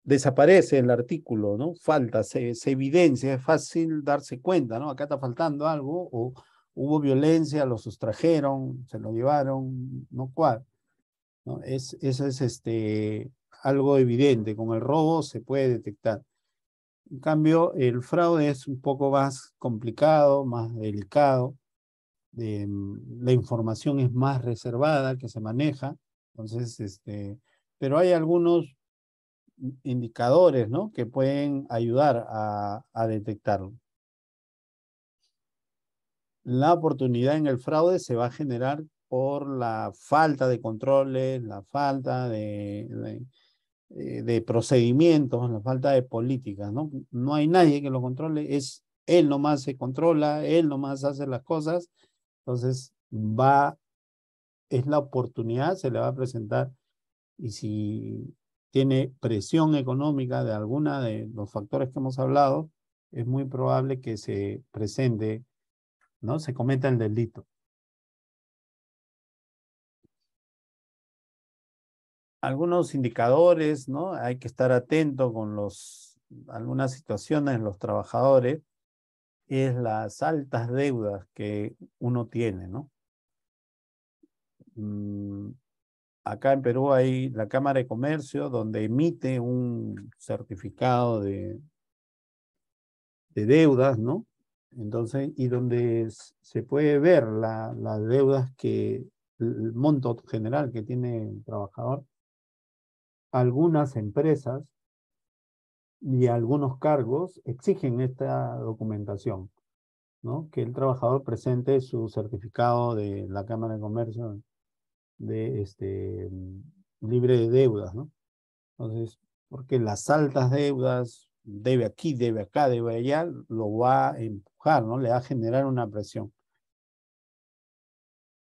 desaparece el artículo, ¿no? Falta, se evidencia, es fácil darse cuenta, ¿no? Acá está faltando algo, o hubo violencia, lo sustrajeron, se lo llevaron, no cual, ¿no? Eso es algo evidente, con el robo se puede detectar. En cambio, el fraude es un poco más complicado, más delicado, la información es más reservada que se maneja, entonces, pero hay algunos indicadores, ¿no?, que pueden ayudar a detectarlo. La oportunidad en el fraude se va a generar por la falta de controles, la falta de procedimientos, la falta de políticas, ¿no? No hay nadie que lo controle, es él nomás se controla, él nomás hace las cosas, entonces es la oportunidad, se le va a presentar, y si tiene presión económica de alguna de los factores que hemos hablado, es muy probable que se presente, ¿no?, se cometa el delito. Algunos indicadores, ¿no? Hay que estar atento con algunas situaciones, los trabajadores, es las altas deudas que uno tiene, ¿no? Acá en Perú hay la Cámara de Comercio, donde emite un certificado de deudas, ¿no? Entonces, y donde se puede ver las deudas el monto general que tiene el trabajador. Algunas empresas y algunos cargos exigen esta documentación, ¿no? Que el trabajador presente su certificado de la Cámara de Comercio de libre de deudas, ¿no? Entonces, porque las altas deudas, debe aquí, debe acá, debe allá, lo va a empujar, ¿no? Le va a generar una presión.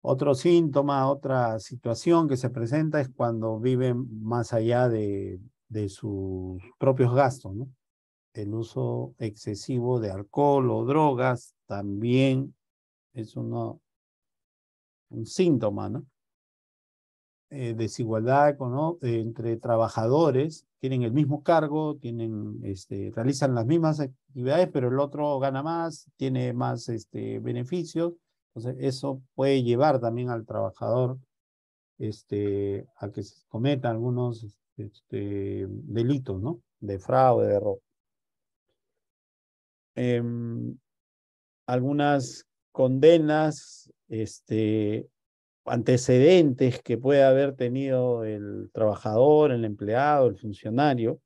Otro síntoma, otra situación que se presenta es cuando viven más allá de sus propios gastos, ¿no? El uso excesivo de alcohol o drogas también es un síntoma, ¿no? Desigualdad entre trabajadores, tienen el mismo cargo, realizan las mismas actividades, pero el otro gana más, tiene más beneficios. Entonces, eso puede llevar también al trabajador a que se cometan algunos delitos, ¿no?, de fraude, de robo. Algunas condenas, antecedentes que puede haber tenido el trabajador, el empleado, el funcionario.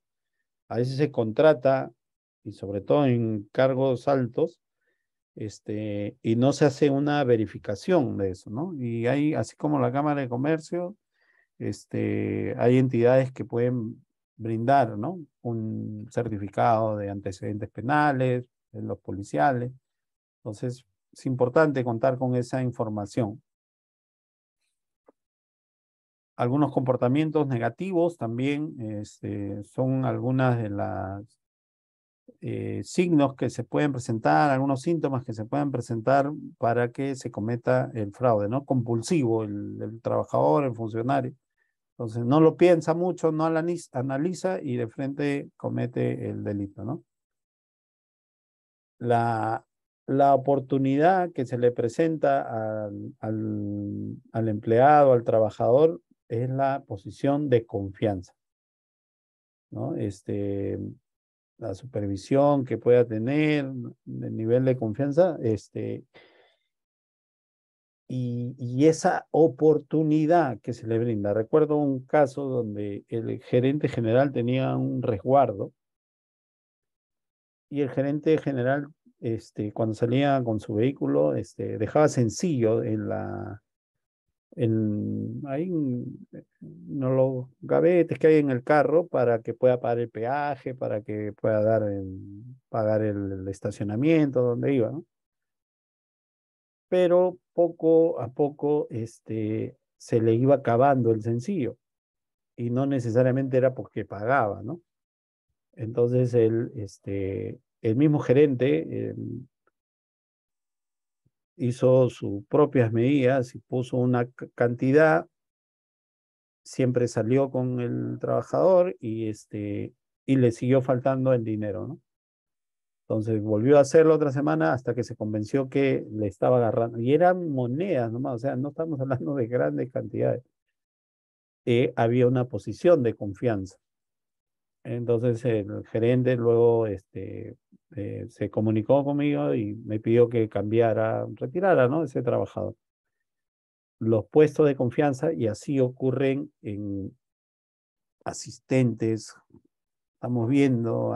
A veces se contrata, y sobre todo en cargos altos, y no se hace una verificación de eso, ¿no? Y hay, así como la Cámara de Comercio, hay entidades que pueden brindar, ¿no?, un certificado de antecedentes penales, en los policiales. Entonces, es importante contar con esa información. Algunos comportamientos negativos también son algunas de las signos que se pueden presentar, algunos síntomas que se pueden presentar para que se cometa el fraude, ¿no? Compulsivo, el trabajador, el funcionario. Entonces, no lo piensa mucho, no analiza y de frente comete el delito, ¿no? La oportunidad que se le presenta al empleado, al trabajador, es la posición de confianza, ¿no? La supervisión que pueda tener, el nivel de confianza, y esa oportunidad que se le brinda. Recuerdo un caso donde el gerente general tenía un resguardo y el gerente general, cuando salía con su vehículo, dejaba sencillo ahí en los gavetes que hay en el carro para que pueda pagar el peaje, para que pueda pagar el estacionamiento donde iba, ¿no? Pero poco a poco se le iba acabando el sencillo y no necesariamente era porque pagaba, ¿no? Entonces el mismo gerente hizo sus propias medidas y puso una cantidad, siempre salió con el trabajador y le siguió faltando el dinero, ¿no? Entonces volvió a hacerlo otra semana hasta que se convenció que le estaba agarrando. Y eran monedas nomás, o sea, no estamos hablando de grandes cantidades. Había una posición de confianza. Entonces el gerente luego se comunicó conmigo y me pidió que cambiara, retirara, ¿no? Ese trabajador. Los puestos de confianza, y así ocurren en asistentes, estamos viendo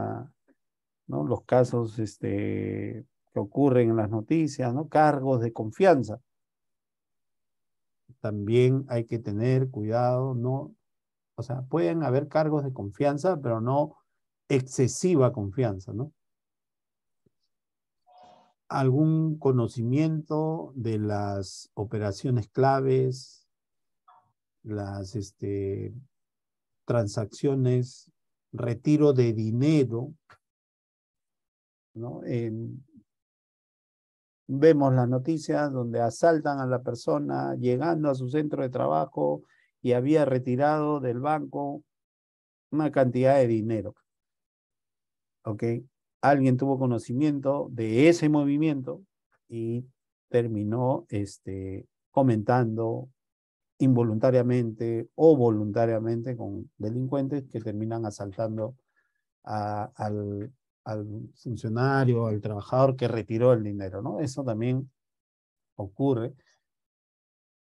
¿no? Los casos que ocurren en las noticias, ¿no? Cargos de confianza. También hay que tener cuidado, ¿no? O sea, pueden haber cargos de confianza, pero no excesiva confianza, ¿no? Algún conocimiento de las operaciones claves, las transacciones, retiro de dinero, ¿no? Vemos las noticias donde asaltan a la persona llegando a su centro de trabajo y había retirado del banco una cantidad de dinero, ¿ok? Alguien tuvo conocimiento de ese movimiento y terminó comentando involuntariamente o voluntariamente con delincuentes que terminan asaltando al funcionario, al trabajador que retiró el dinero, ¿no? Eso también ocurre,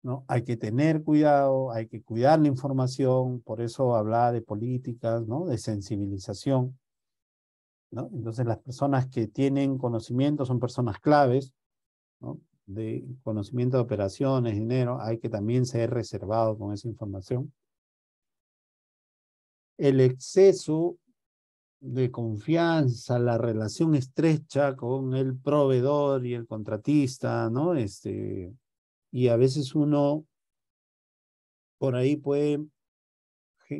¿no? Hay que tener cuidado, hay que cuidar la información, por eso hablaba de políticas, ¿no? De sensibilización, ¿no? Entonces las personas que tienen conocimiento son personas claves, ¿no? De conocimiento de operaciones, dinero, hay que también ser reservado con esa información. El exceso de confianza, la relación estrecha con el proveedor y el contratista, ¿no? Y a veces uno por ahí puede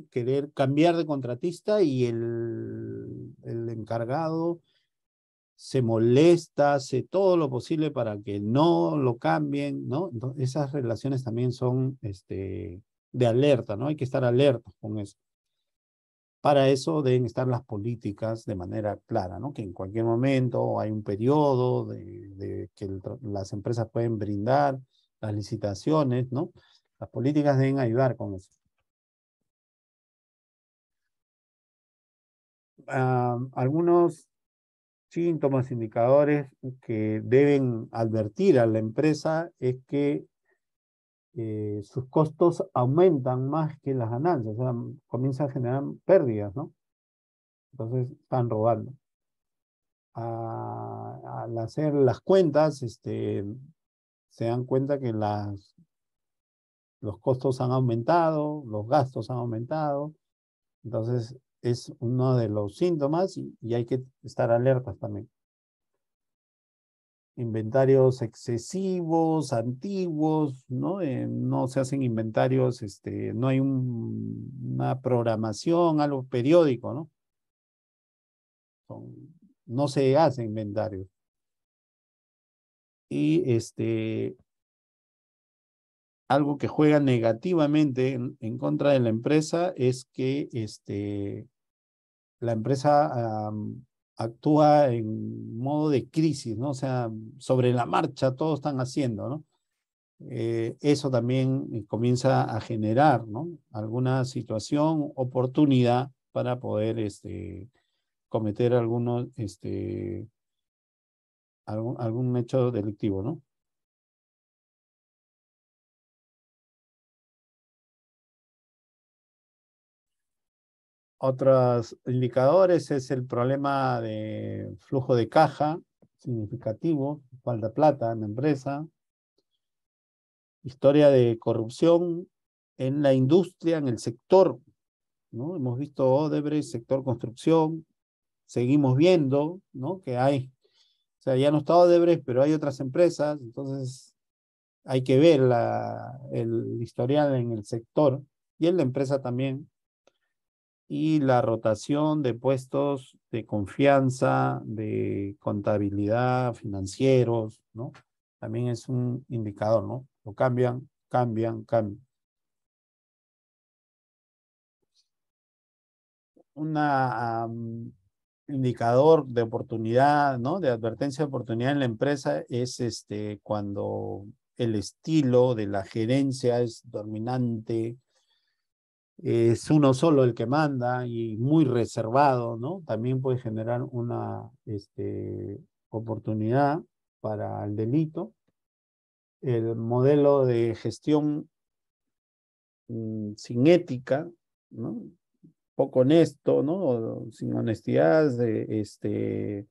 querer cambiar de contratista y el encargado se molesta, hace todo lo posible para que no lo cambien, ¿no? Entonces, esas relaciones también son de alerta, ¿no? Hay que estar alerta con eso. Para eso deben estar las políticas de manera clara, ¿no? Que en cualquier momento hay un periodo de que las empresas pueden brindar las licitaciones, ¿no? Las políticas deben ayudar con eso. Algunos síntomas, indicadores que deben advertir a la empresa es que sus costos aumentan más que las ganancias, o sea, comienzan a generar pérdidas, ¿no? Entonces están robando. Al hacer las cuentas, se dan cuenta que los costos han aumentado, los gastos han aumentado, entonces es uno de los síntomas y hay que estar alertas también. Inventarios excesivos, antiguos, ¿no? No se hacen inventarios, no hay una programación, algo periódico, ¿no? No se hace inventarios. Y algo que juega negativamente en contra de la empresa es que la empresa actúa en modo de crisis, ¿no? O sea, sobre la marcha todos están haciendo, ¿no? Eso también comienza a generar, ¿no? Alguna situación, oportunidad para poder cometer algún hecho delictivo, ¿no? Otros indicadores es el problema de flujo de caja significativo, falta plata en la empresa, historia de corrupción en la industria, en el sector, ¿no? Hemos visto Odebrecht, sector construcción, seguimos viendo, ¿no? Que hay, o sea, ya no está Odebrecht, pero hay otras empresas, entonces hay que ver el historial en el sector y en la empresa también. Y la rotación de puestos de confianza, de contabilidad, financieros, ¿no? También es un indicador, ¿no? Lo cambian, cambian, cambian. Un indicador de oportunidad, ¿no? De advertencia de oportunidad en la empresa es cuando el estilo de la gerencia es dominante, es uno solo el que manda y muy reservado, ¿no? También puede generar una oportunidad para el delito. El modelo de gestión sin ética, ¿no? Poco honesto, ¿no? Sin honestidad, que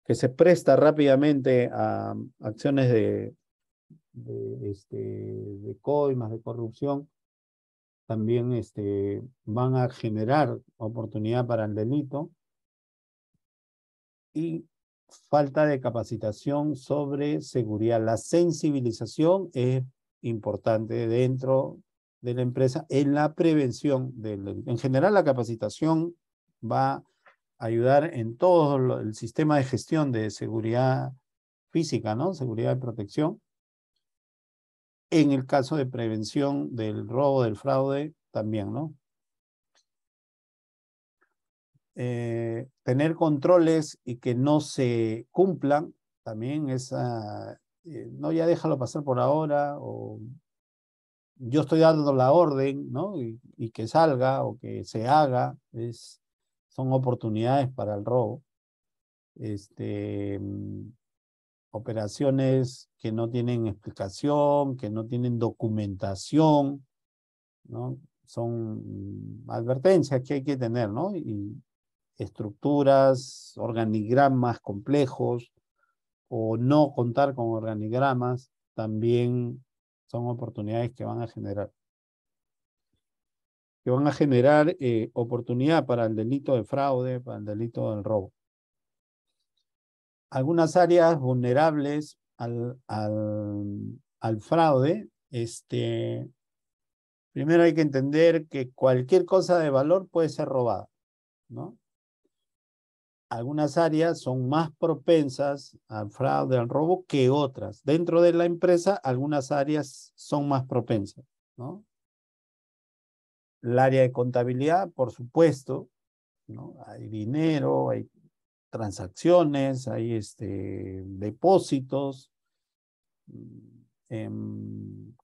se presta rápidamente a acciones de coimas, de corrupción, también van a generar oportunidad para el delito. Y falta de capacitación sobre seguridad. La sensibilización es importante dentro de la empresa en la prevención del delito. En general, la capacitación va a ayudar en todo el sistema de gestión de seguridad física, ¿no? Seguridad de protección. En el caso de prevención del robo, del fraude, también, ¿no? Tener controles y que no se cumplan, también es, no, ya déjalo pasar por ahora, o yo estoy dando la orden, ¿no? Y que salga o que se haga, son oportunidades para el robo. Operaciones que no tienen explicación, que no tienen documentación, ¿no? Son advertencias que hay que tener, ¿no? Y estructuras, organigramas complejos o no contar con organigramas también son oportunidades que van a generar oportunidad para el delito de fraude, para el delito del robo. Algunas áreas vulnerables al fraude, primero hay que entender que cualquier cosa de valor puede ser robada, ¿no? Algunas áreas son más propensas al fraude, al robo que otras. Dentro de la empresa, algunas áreas son más propensas, ¿no? El área de contabilidad, por supuesto, ¿no? Hay dinero, hay transacciones, hay depósitos,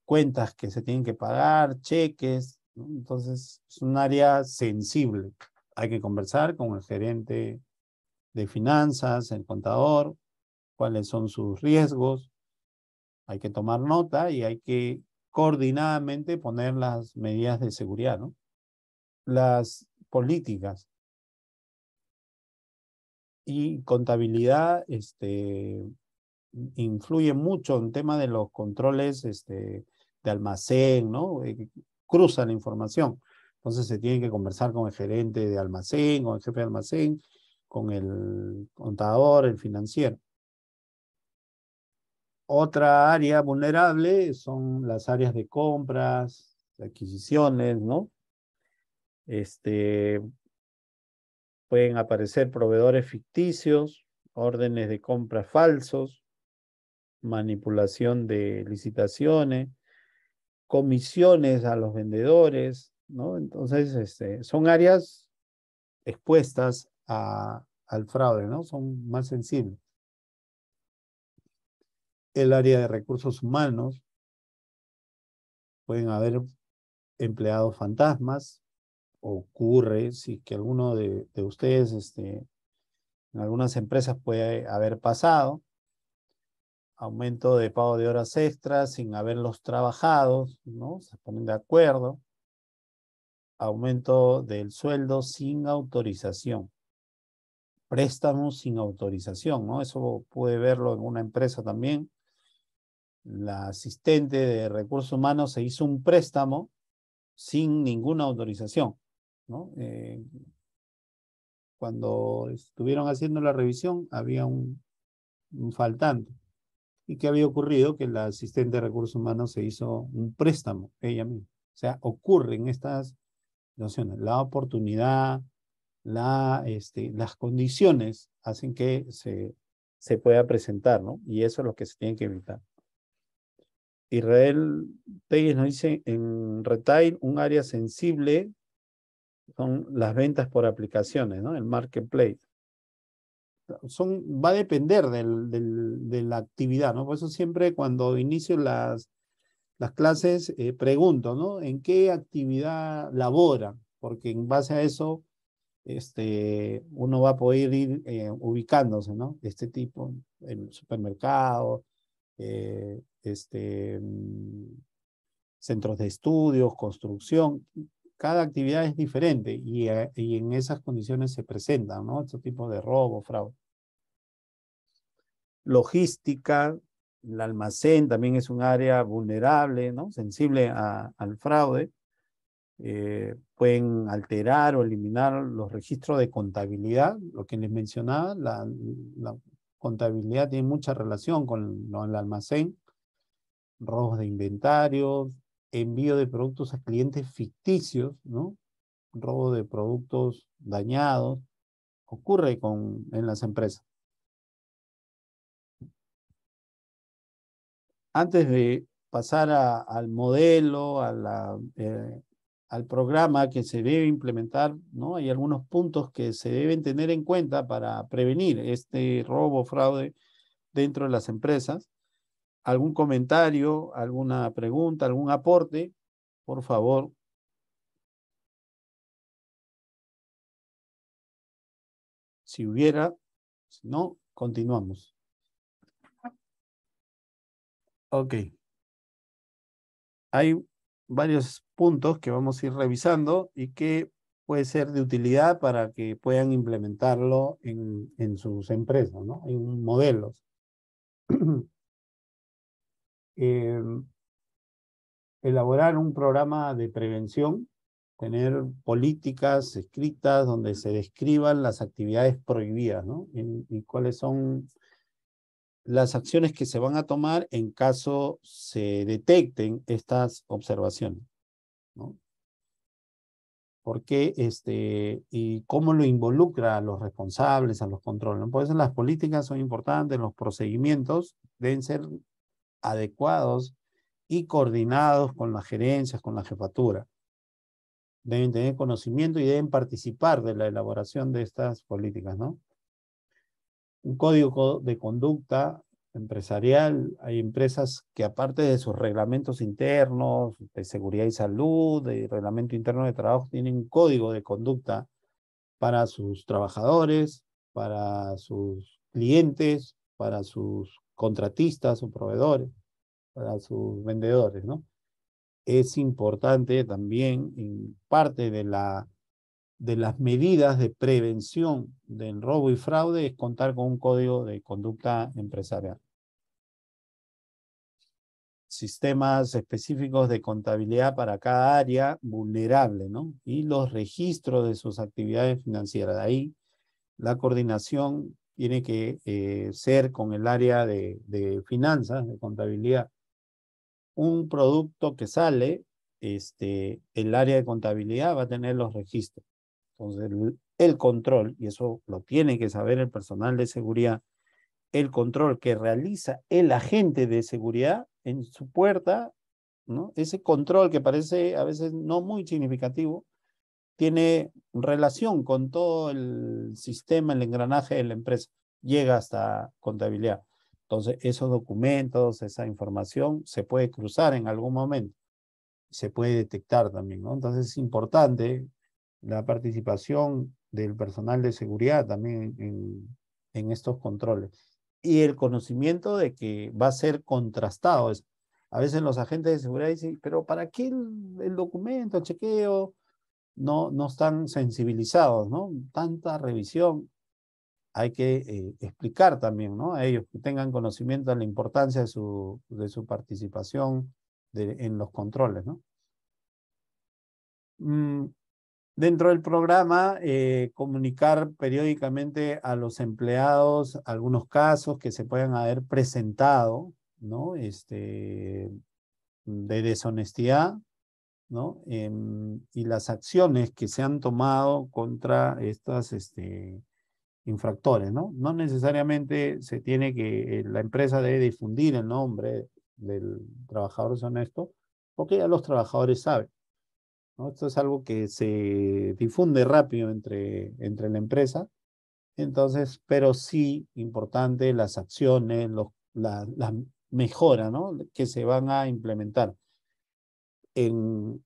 cuentas que se tienen que pagar, cheques, ¿no? Entonces, es un área sensible. Hay que conversar con el gerente de finanzas, el contador, cuáles son sus riesgos, hay que tomar nota y hay que coordinadamente poner las medidas de seguridad, ¿no? Las políticas y contabilidad influye mucho en tema de los controles de almacén, ¿no? Cruza la información. Entonces se tiene que conversar con el gerente de almacén, con el jefe de almacén, con el contador, el financiero. Otra área vulnerable son las áreas de compras, de adquisiciones, ¿no? Pueden aparecer proveedores ficticios, órdenes de compra falsos, manipulación de licitaciones, comisiones a los vendedores, ¿no? Entonces, son áreas expuestas al fraude, ¿no? Son más sensibles. El área de recursos humanos, pueden haber empleados fantasmas, ocurre si que alguno de ustedes en algunas empresas puede haber pasado, aumento de pago de horas extras sin haberlos trabajado, ¿no? Se ponen de acuerdo, aumento del sueldo sin autorización, préstamos sin autorización, ¿no? Eso puede verlo en una empresa también. La asistente de recursos humanos se hizo un préstamo sin ninguna autorización, ¿no? Cuando estuvieron haciendo la revisión, había un faltante. ¿Y qué había ocurrido? Que la asistente de recursos humanos se hizo un préstamo, ella misma. O sea, ocurren estas situaciones. La oportunidad, las condiciones hacen que se pueda presentar, ¿no? Y eso es lo que se tiene que evitar. Israel Telles nos dice, en retail, un área sensible son las ventas por aplicaciones, ¿no? El marketplace. Va a depender de la actividad, ¿no? Por eso siempre cuando inicio las clases pregunto, ¿no? ¿En qué actividad labora? Porque en base a eso uno va a poder ir ubicándose, ¿no? Este tipo, el supermercado, centros de estudios, construcción. Cada actividad es diferente y en esas condiciones se presentan, ¿no? Este tipo de robo, fraude. Logística, el almacén también es un área vulnerable, ¿no? Sensible al fraude. Pueden alterar o eliminar los registros de contabilidad, lo que les mencionaba, la contabilidad tiene mucha relación con el almacén, robos de inventarios, envío de productos a clientes ficticios, ¿no? Robo de productos dañados, ocurre en las empresas. Antes de pasar al modelo, al programa que se debe implementar, ¿no? Hay algunos puntos que se deben tener en cuenta para prevenir este robo, fraude dentro de las empresas. ¿Algún comentario, alguna pregunta, algún aporte? Por favor. Si hubiera, si no, continuamos. Ok. Hay varios puntos que vamos a ir revisando y que puede ser de utilidad para que puedan implementarlo en sus empresas, ¿no? En modelos. Elaborar un programa de prevención, tener políticas escritas donde se describan las actividades prohibidas, ¿no? Y cuáles son las acciones que se van a tomar en caso se detecten estas observaciones, ¿no? ¿Por qué y cómo lo involucra a los responsables, a los controles, ¿no? Por eso las políticas son importantes, los procedimientos deben ser adecuados y coordinados con las gerencias, con la jefatura. Deben tener conocimiento y deben participar de la elaboración de estas políticas, ¿no? Un código de conducta empresarial. Hay empresas que aparte de sus reglamentos internos de seguridad y salud, de reglamento interno de trabajo, tienen un código de conducta para sus trabajadores, para sus clientes, para sus contratistas o proveedores, para sus vendedores, ¿no? Es importante también, en parte de las medidas de prevención del robo y fraude, es contar con un código de conducta empresarial. Sistemas específicos de contabilidad para cada área vulnerable, ¿no? Y los registros de sus actividades financieras. De ahí la coordinación tiene que ser con el área de finanzas, de contabilidad. Un producto que sale, el área de contabilidad va a tener los registros. Entonces, el control, y eso lo tiene que saber el personal de seguridad, el control que realiza el agente de seguridad en su puerta, ¿no? Ese control que parece a veces no muy significativo, tiene relación con todo el sistema, el engranaje de la empresa, llega hasta contabilidad. Entonces, esos documentos, esa información se puede cruzar en algún momento, se puede detectar también, ¿no? Entonces, es importante la participación del personal de seguridad también en estos controles. Y el conocimiento de que va a ser contrastado. A veces los agentes de seguridad dicen, pero ¿para qué el documento, el chequeo? No están sensibilizados, ¿no? Tanta revisión. Hay que explicar también, ¿no? A ellos que tengan conocimiento de la importancia de su participación en los controles, ¿no? Dentro del programa, comunicar periódicamente a los empleados algunos casos que se puedan haber presentado, ¿no? De deshonestidad, ¿no? Y las acciones que se han tomado contra estas infractores, ¿no? No necesariamente se tiene que, la empresa debe difundir el nombre del trabajador deshonesto, porque ya los trabajadores saben, ¿no? Esto es algo que se difunde rápido entre la empresa, entonces, pero sí importante las acciones, las mejoras, ¿no? Que se van a implementar. En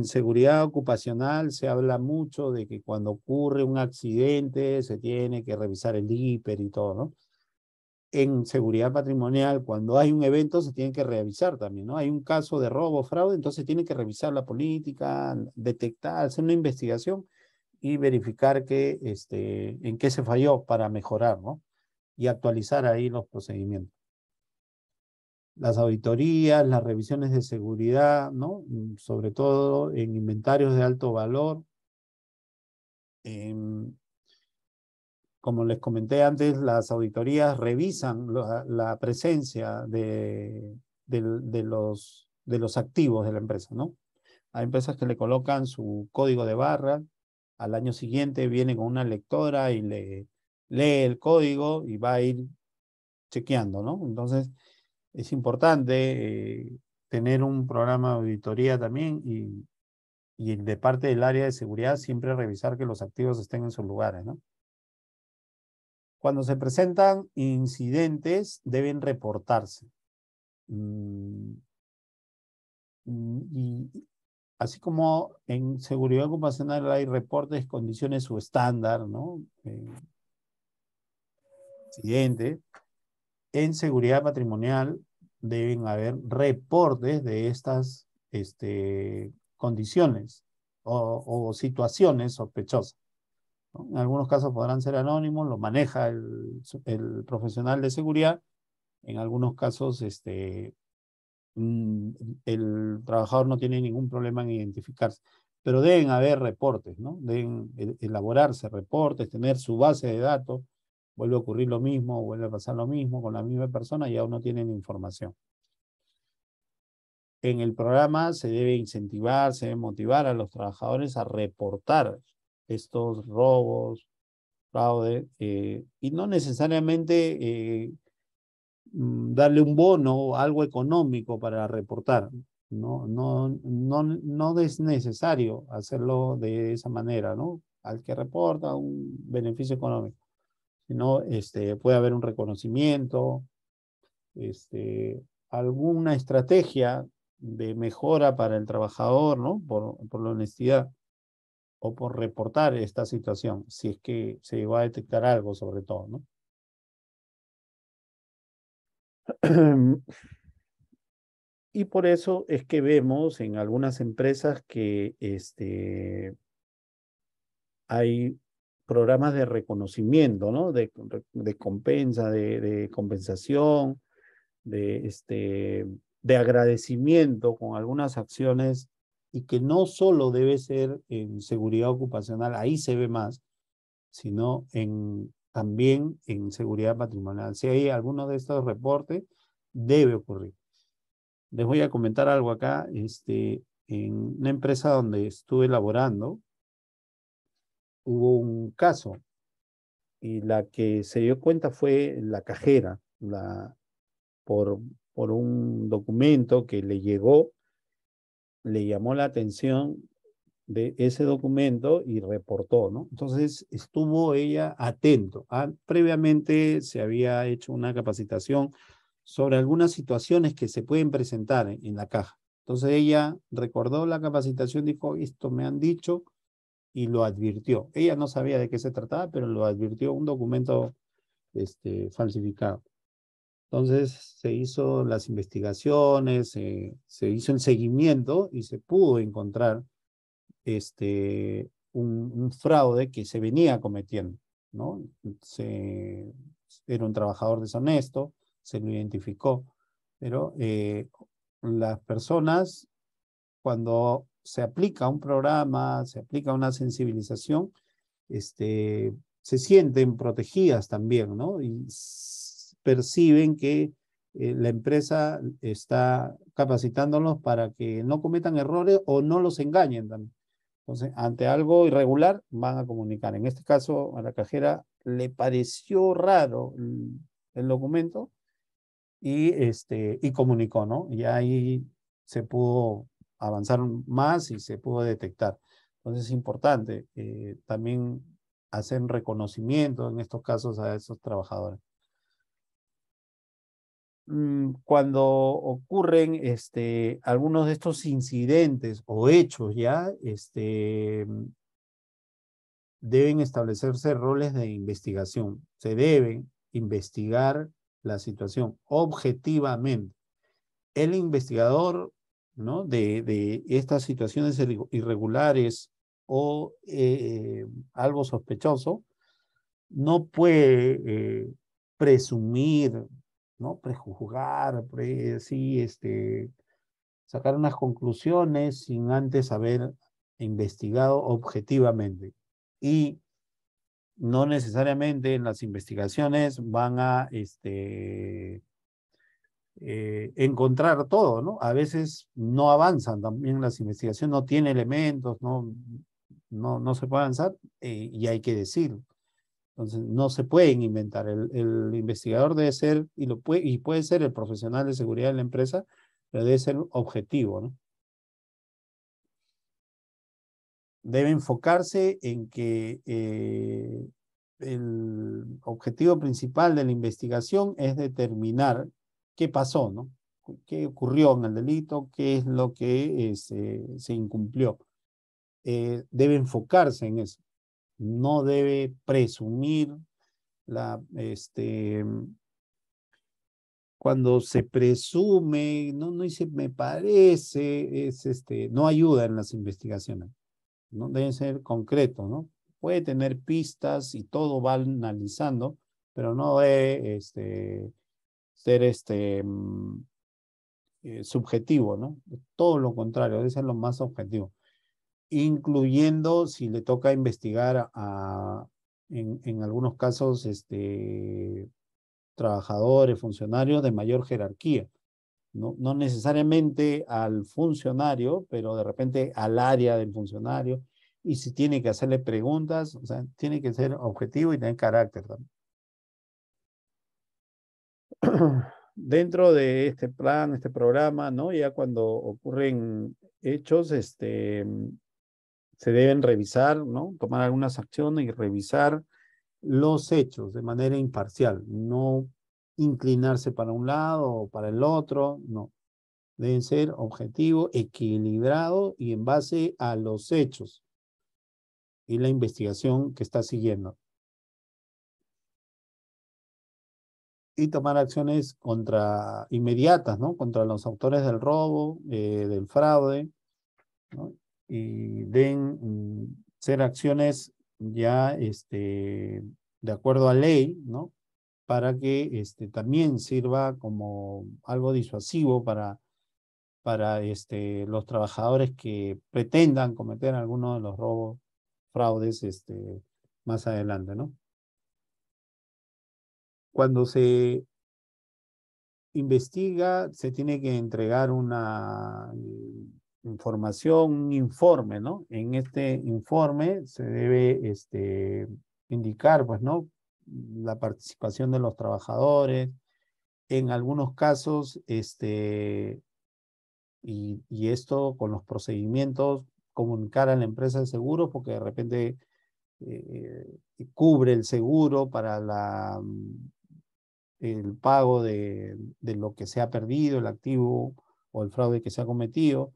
seguridad ocupacional se habla mucho de que cuando ocurre un accidente se tiene que revisar el IPER y todo, ¿no? En seguridad patrimonial, cuando hay un evento, se tiene que revisar también, ¿no? Hay un caso de robo, fraude, entonces tiene que revisar la política, detectar, hacer una investigación y verificar en qué se falló para mejorar, ¿no? Y actualizar ahí los procedimientos. Las auditorías, las revisiones de seguridad, ¿no? Sobre todo en inventarios de alto valor. Como les comenté antes, las auditorías revisan la presencia de los activos de la empresa, ¿no? Hay empresas que le colocan su código de barra, al año siguiente viene con una lectora y le lee el código y va a ir chequeando, ¿no? Entonces, es importante tener un programa de auditoría también y de parte del área de seguridad siempre revisar que los activos estén en sus lugares, ¿no? Cuando se presentan incidentes, deben reportarse. Y así como en seguridad ocupacional hay reportes, condiciones o estándar, ¿no? Incidente. En seguridad patrimonial deben haber reportes de estas condiciones o situaciones sospechosas, ¿no? En algunos casos podrán ser anónimos, lo maneja el profesional de seguridad. En algunos casos, el trabajador no tiene ningún problema en identificarse, pero deben haber reportes, ¿no? Deben elaborarse reportes, tener su base de datos. Vuelve a ocurrir lo mismo, vuelve a pasar lo mismo con la misma persona y aún no tienen información. En el programa se debe incentivar, se debe motivar a los trabajadores a reportar estos robos, fraude, y no necesariamente darle un bono o algo económico para reportar. No es necesario hacerlo de esa manera, ¿no? Al que reporta un beneficio económico, sino puede haber un reconocimiento, alguna estrategia de mejora para el trabajador, ¿no? Por la honestidad o por reportar esta situación, si es que se va a detectar algo sobre todo, ¿no? Y por eso es que vemos en algunas empresas que hay programas de reconocimiento, ¿no? De compensa, de compensación, de agradecimiento con algunas acciones y que no solo debe ser en seguridad ocupacional, ahí se ve más, sino también en seguridad patrimonial. Si hay alguno de estos reportes, debe ocurrir. Les voy a comentar algo acá. En una empresa donde estuve laborando, hubo un caso y la que se dio cuenta fue la cajera, por, por un documento que le llegó, le llamó la atención de ese documento y reportó, ¿no? Entonces estuvo ella atento. Previamente se había hecho una capacitación sobre algunas situaciones que se pueden presentar en la caja. Entonces ella recordó la capacitación, dijo, esto me han dicho y lo advirtió. Ella no sabía de qué se trataba, pero lo advirtió un documento falsificado. Entonces se hizo las investigaciones, se hizo el seguimiento y se pudo encontrar un fraude que se venía cometiendo, ¿no? Era un trabajador deshonesto, se lo identificó, pero las personas cuando se aplica un programa, se aplica una sensibilización, se sienten protegidas también, ¿no? Y perciben que la empresa está capacitándolos para que no cometan errores o no los engañen también. Entonces, ante algo irregular, van a comunicar. En este caso, a la cajera le pareció raro el documento y comunicó, ¿no? Y ahí se pudo avanzar más y se pudo detectar. Entonces es importante también hacer reconocimiento en estos casos a esos trabajadores. Cuando ocurren algunos de estos incidentes o hechos ya, deben establecerse roles de investigación. Se debe investigar la situación objetivamente. El investigador, ¿no? de estas situaciones irregulares o algo sospechoso, no puede presumir, ¿no? Prejuzgar, sí, sacar unas conclusiones sin antes haber investigado objetivamente. Y no necesariamente en las investigaciones van a encontrar todo, ¿no? A veces no avanzan también las investigaciones, no tiene elementos, no se puede avanzar y hay que decirlo. Entonces, no se pueden inventar. El investigador debe ser, y puede ser el profesional de seguridad de la empresa, pero debe ser objetivo, ¿no? Debe enfocarse en que el objetivo principal de la investigación es determinar qué pasó, ¿no? ¿Qué ocurrió en el delito? ¿Qué es lo que se incumplió? Debe enfocarse en eso. No debe presumir cuando se presume, no dice me parece, no ayuda en las investigaciones, ¿no? Deben ser concretos, ¿no? Puede tener pistas y todo va analizando, pero no debe ser subjetivo, ¿no? Todo lo contrario, debe ser lo más objetivo, incluyendo si le toca investigar en algunos casos, trabajadores, funcionarios de mayor jerarquía. No necesariamente al funcionario, pero de repente al área del funcionario. Y si tiene que hacerle preguntas, o sea, tiene que ser objetivo y tener carácter también. Dentro de este plan, este programa, ¿no? Ya cuando ocurren hechos, se deben revisar, ¿no? Tomar algunas acciones y revisar los hechos de manera imparcial, no inclinarse para un lado o para el otro, no. Deben ser objetivos, equilibrados y en base a los hechos y la investigación que está siguiendo. Y tomar acciones inmediatas, ¿no? Contra los autores del robo, del fraude, ¿no? Y deben ser acciones ya de acuerdo a ley, ¿no? Para que también sirva como algo disuasivo para los trabajadores que pretendan cometer alguno de los robos, fraudes más adelante, ¿no? Cuando se investiga, se tiene que entregar una información, un informe, ¿no? En este informe se debe indicar, pues, ¿no? La participación de los trabajadores, en algunos casos, y esto con los procedimientos, comunicar a la empresa de seguros, porque de repente cubre el seguro para el pago de lo que se ha perdido, el activo o el fraude que se ha cometido,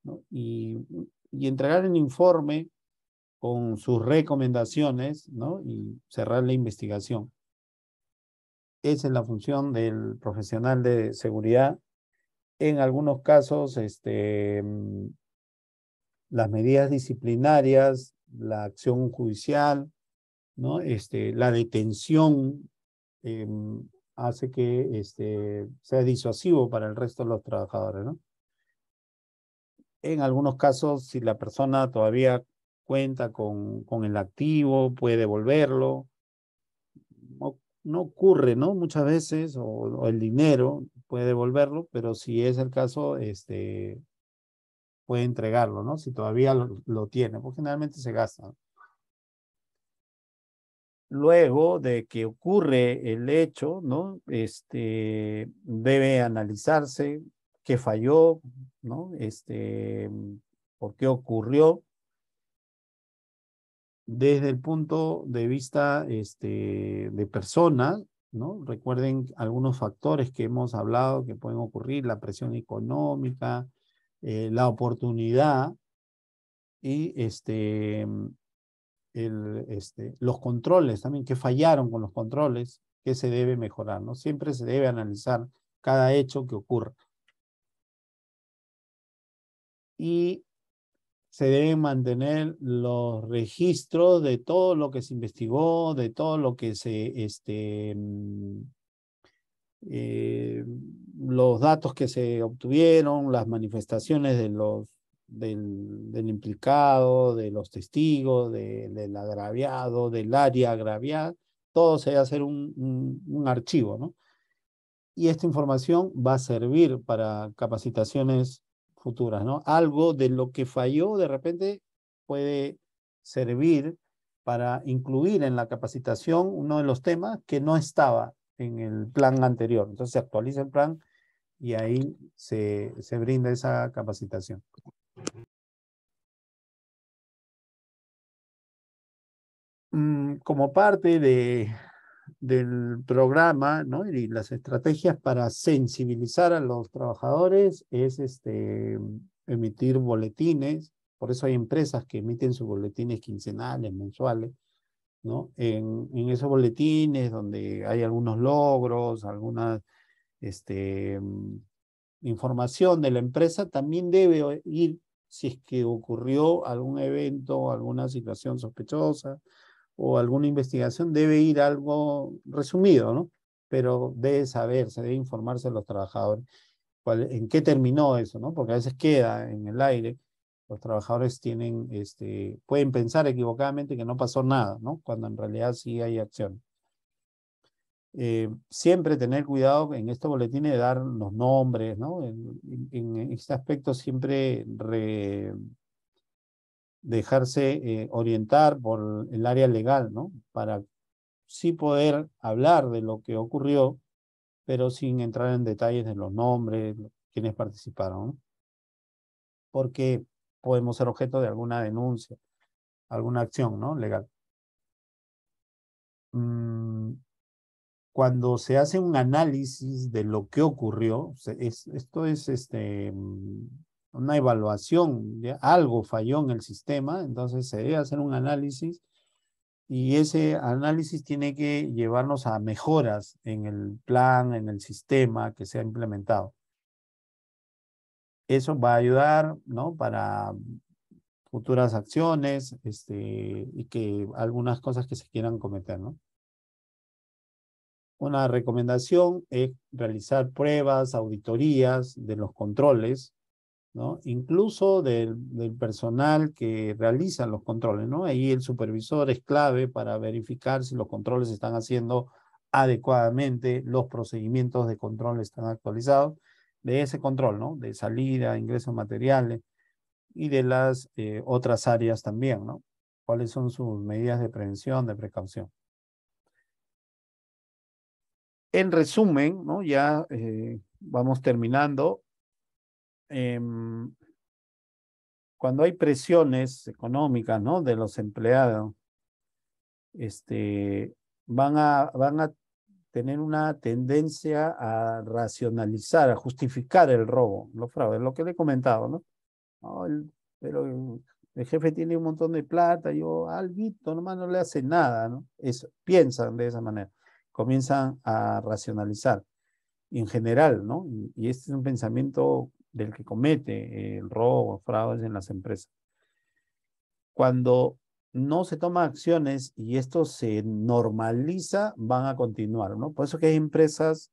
¿no? Y entregar el informe con sus recomendaciones, ¿no? Y cerrar la investigación. Esa es la función del profesional de seguridad. En algunos casos, las medidas disciplinarias, la acción judicial, ¿no? La detención eh, hace que sea disuasivo para el resto de los trabajadores, ¿no? En algunos casos, si la persona todavía cuenta con el activo, puede devolverlo. No ocurre, ¿no? Muchas veces, o el dinero puede devolverlo, pero si es el caso, puede entregarlo, ¿no? Si todavía lo tiene, porque generalmente se gasta, ¿no? Luego de que ocurre el hecho, ¿no? Debe analizarse qué falló, ¿no? Por qué ocurrió desde el punto de vista, de personas, ¿no? Recuerden algunos factores que hemos hablado que pueden ocurrir: la presión económica, la oportunidad y los controles también, que fallaron con los controles, que se debe mejorar, ¿no? Siempre se debe analizar cada hecho que ocurra. Y se deben mantener los registros de todo lo que se investigó, de todo lo que eh, los datos que se obtuvieron, las manifestaciones del implicado, de los testigos, del agraviado, del área agraviada. Todo se debe hacer un archivo, ¿no? Y esta información va a servir para capacitaciones futuras, ¿no? Algo de lo que falló de repente puede servir para incluir en la capacitación uno de los temas que no estaba en el plan anterior. Entonces se actualiza el plan y ahí se brinda esa capacitación. Como parte del programa, ¿no? Y las estrategias para sensibilizar a los trabajadores es emitir boletines. Por eso hay empresas que emiten sus boletines quincenales, mensuales, ¿no? En esos boletines donde hay algunos logros, alguna información de la empresa, también debe ir si es que ocurrió algún evento, alguna situación sospechosa o alguna investigación, debe ir algo resumido, ¿no? Pero debe saberse, debe informarse a los trabajadores en qué terminó eso, ¿no? Porque a veces queda en el aire. Los trabajadores pueden pensar equivocadamente que no pasó nada, ¿no? Cuando en realidad sí hay acción. Siempre tener cuidado en estos boletines de dar los nombres, ¿no? En este aspecto siempre dejarse orientar por el área legal, ¿no? Para sí poder hablar de lo que ocurrió, pero sin entrar en detalles de los nombres, quienes participaron, ¿no? Porque podemos ser objeto de alguna denuncia, alguna acción, ¿no? Legal. Cuando se hace un análisis de lo que ocurrió, esto es una evaluación, ¿ya? Algo falló en el sistema, entonces se debe hacer un análisis y ese análisis tiene que llevarnos a mejoras en el plan, en el sistema que se ha implementado. Eso va a ayudar, ¿no? Para futuras acciones, y que algunas cosas que se quieran cometer, ¿no? Una recomendación es realizar pruebas, auditorías de los controles, ¿no? Incluso del personal que realiza los controles, ¿no? Ahí el supervisor es clave para verificar si los controles se están haciendo adecuadamente, los procedimientos de control están actualizados, de ese control, ¿no? De salida, ingreso de materiales y de las otras áreas también, ¿no? ¿Cuáles son sus medidas de prevención, de precaución? En resumen, ¿no? Ya vamos terminando. Cuando hay presiones económicas, ¿no? De los empleados, van a tener una tendencia a racionalizar, a justificar el robo, los fraudes, lo que le he comentado, ¿no? No, pero el jefe tiene un montón de plata, yo alguito nomás no le hace nada, ¿no? Piensan de esa manera, comienzan a racionalizar en general, ¿no? Y este es un pensamiento del que comete el robo, fraudes en las empresas. Cuando no se toman acciones y esto se normaliza, van a continuar, ¿no? Por eso que hay empresas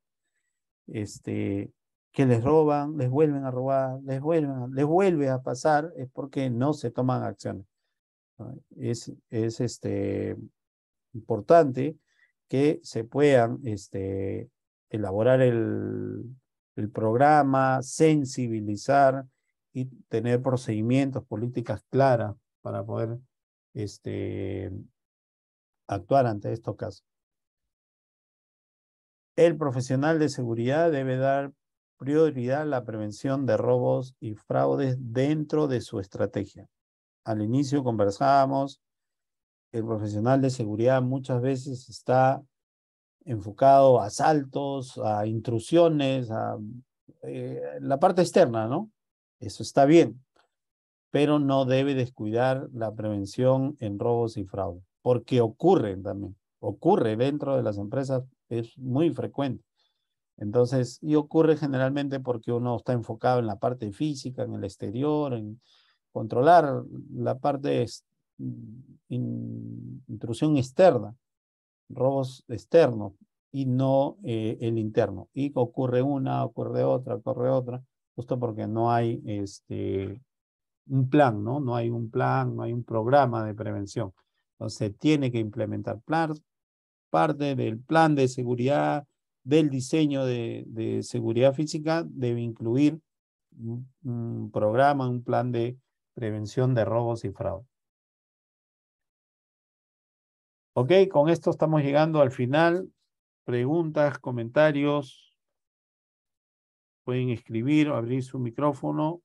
que que les roban, les vuelven a robar, les vuelve a pasar, es porque no se toman acciones, ¿no? Es importante que se puedan elaborar el programa, sensibilizar y tener procedimientos, políticas claras para poder actuar ante estos casos. El profesional de seguridad debe dar prioridad a la prevención de robos y fraudes dentro de su estrategia. Al inicio conversábamos, el profesional de seguridad muchas veces está enfocado a asaltos, a intrusiones, a la parte externa, ¿no? Eso está bien, pero no debe descuidar la prevención en robos y fraudes, porque ocurren también, ocurre dentro de las empresas, es muy frecuente. Entonces, y ocurre generalmente porque uno está enfocado en la parte física, en el exterior, en controlar la parte intrusión externa, robos externos y no el interno. Y ocurre una, ocurre otra, justo porque no hay un plan, ¿no? No hay un plan, no hay un programa de prevención. Entonces, tiene que implementar parte del plan de seguridad, del diseño de seguridad física, debe incluir un programa, un plan de prevención de robos y fraude. Ok, con esto estamos llegando al final. Preguntas, comentarios, pueden escribir o abrir su micrófono.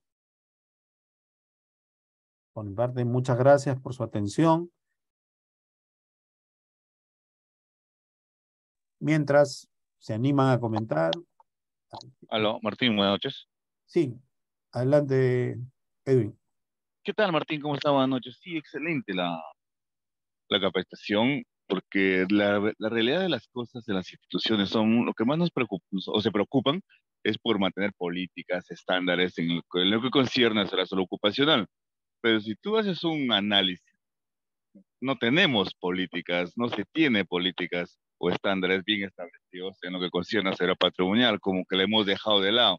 Por mi parte, muchas gracias por su atención. Mientras se animan a comentar. Aló, Martín, buenas noches. Sí, adelante, Edwin. ¿Qué tal, Martín? ¿Cómo está? Buenas noches. Sí, excelente la capacitación, porque la realidad de las cosas de las instituciones son lo que más nos preocupa, o se preocupan, es por mantener políticas, estándares en lo que concierne a la salud ocupacional. Pero si tú haces un análisis, no tenemos políticas, no se tiene políticas o estándares bien establecidos en lo que concierne a la patrimonial, como que le hemos dejado de lado.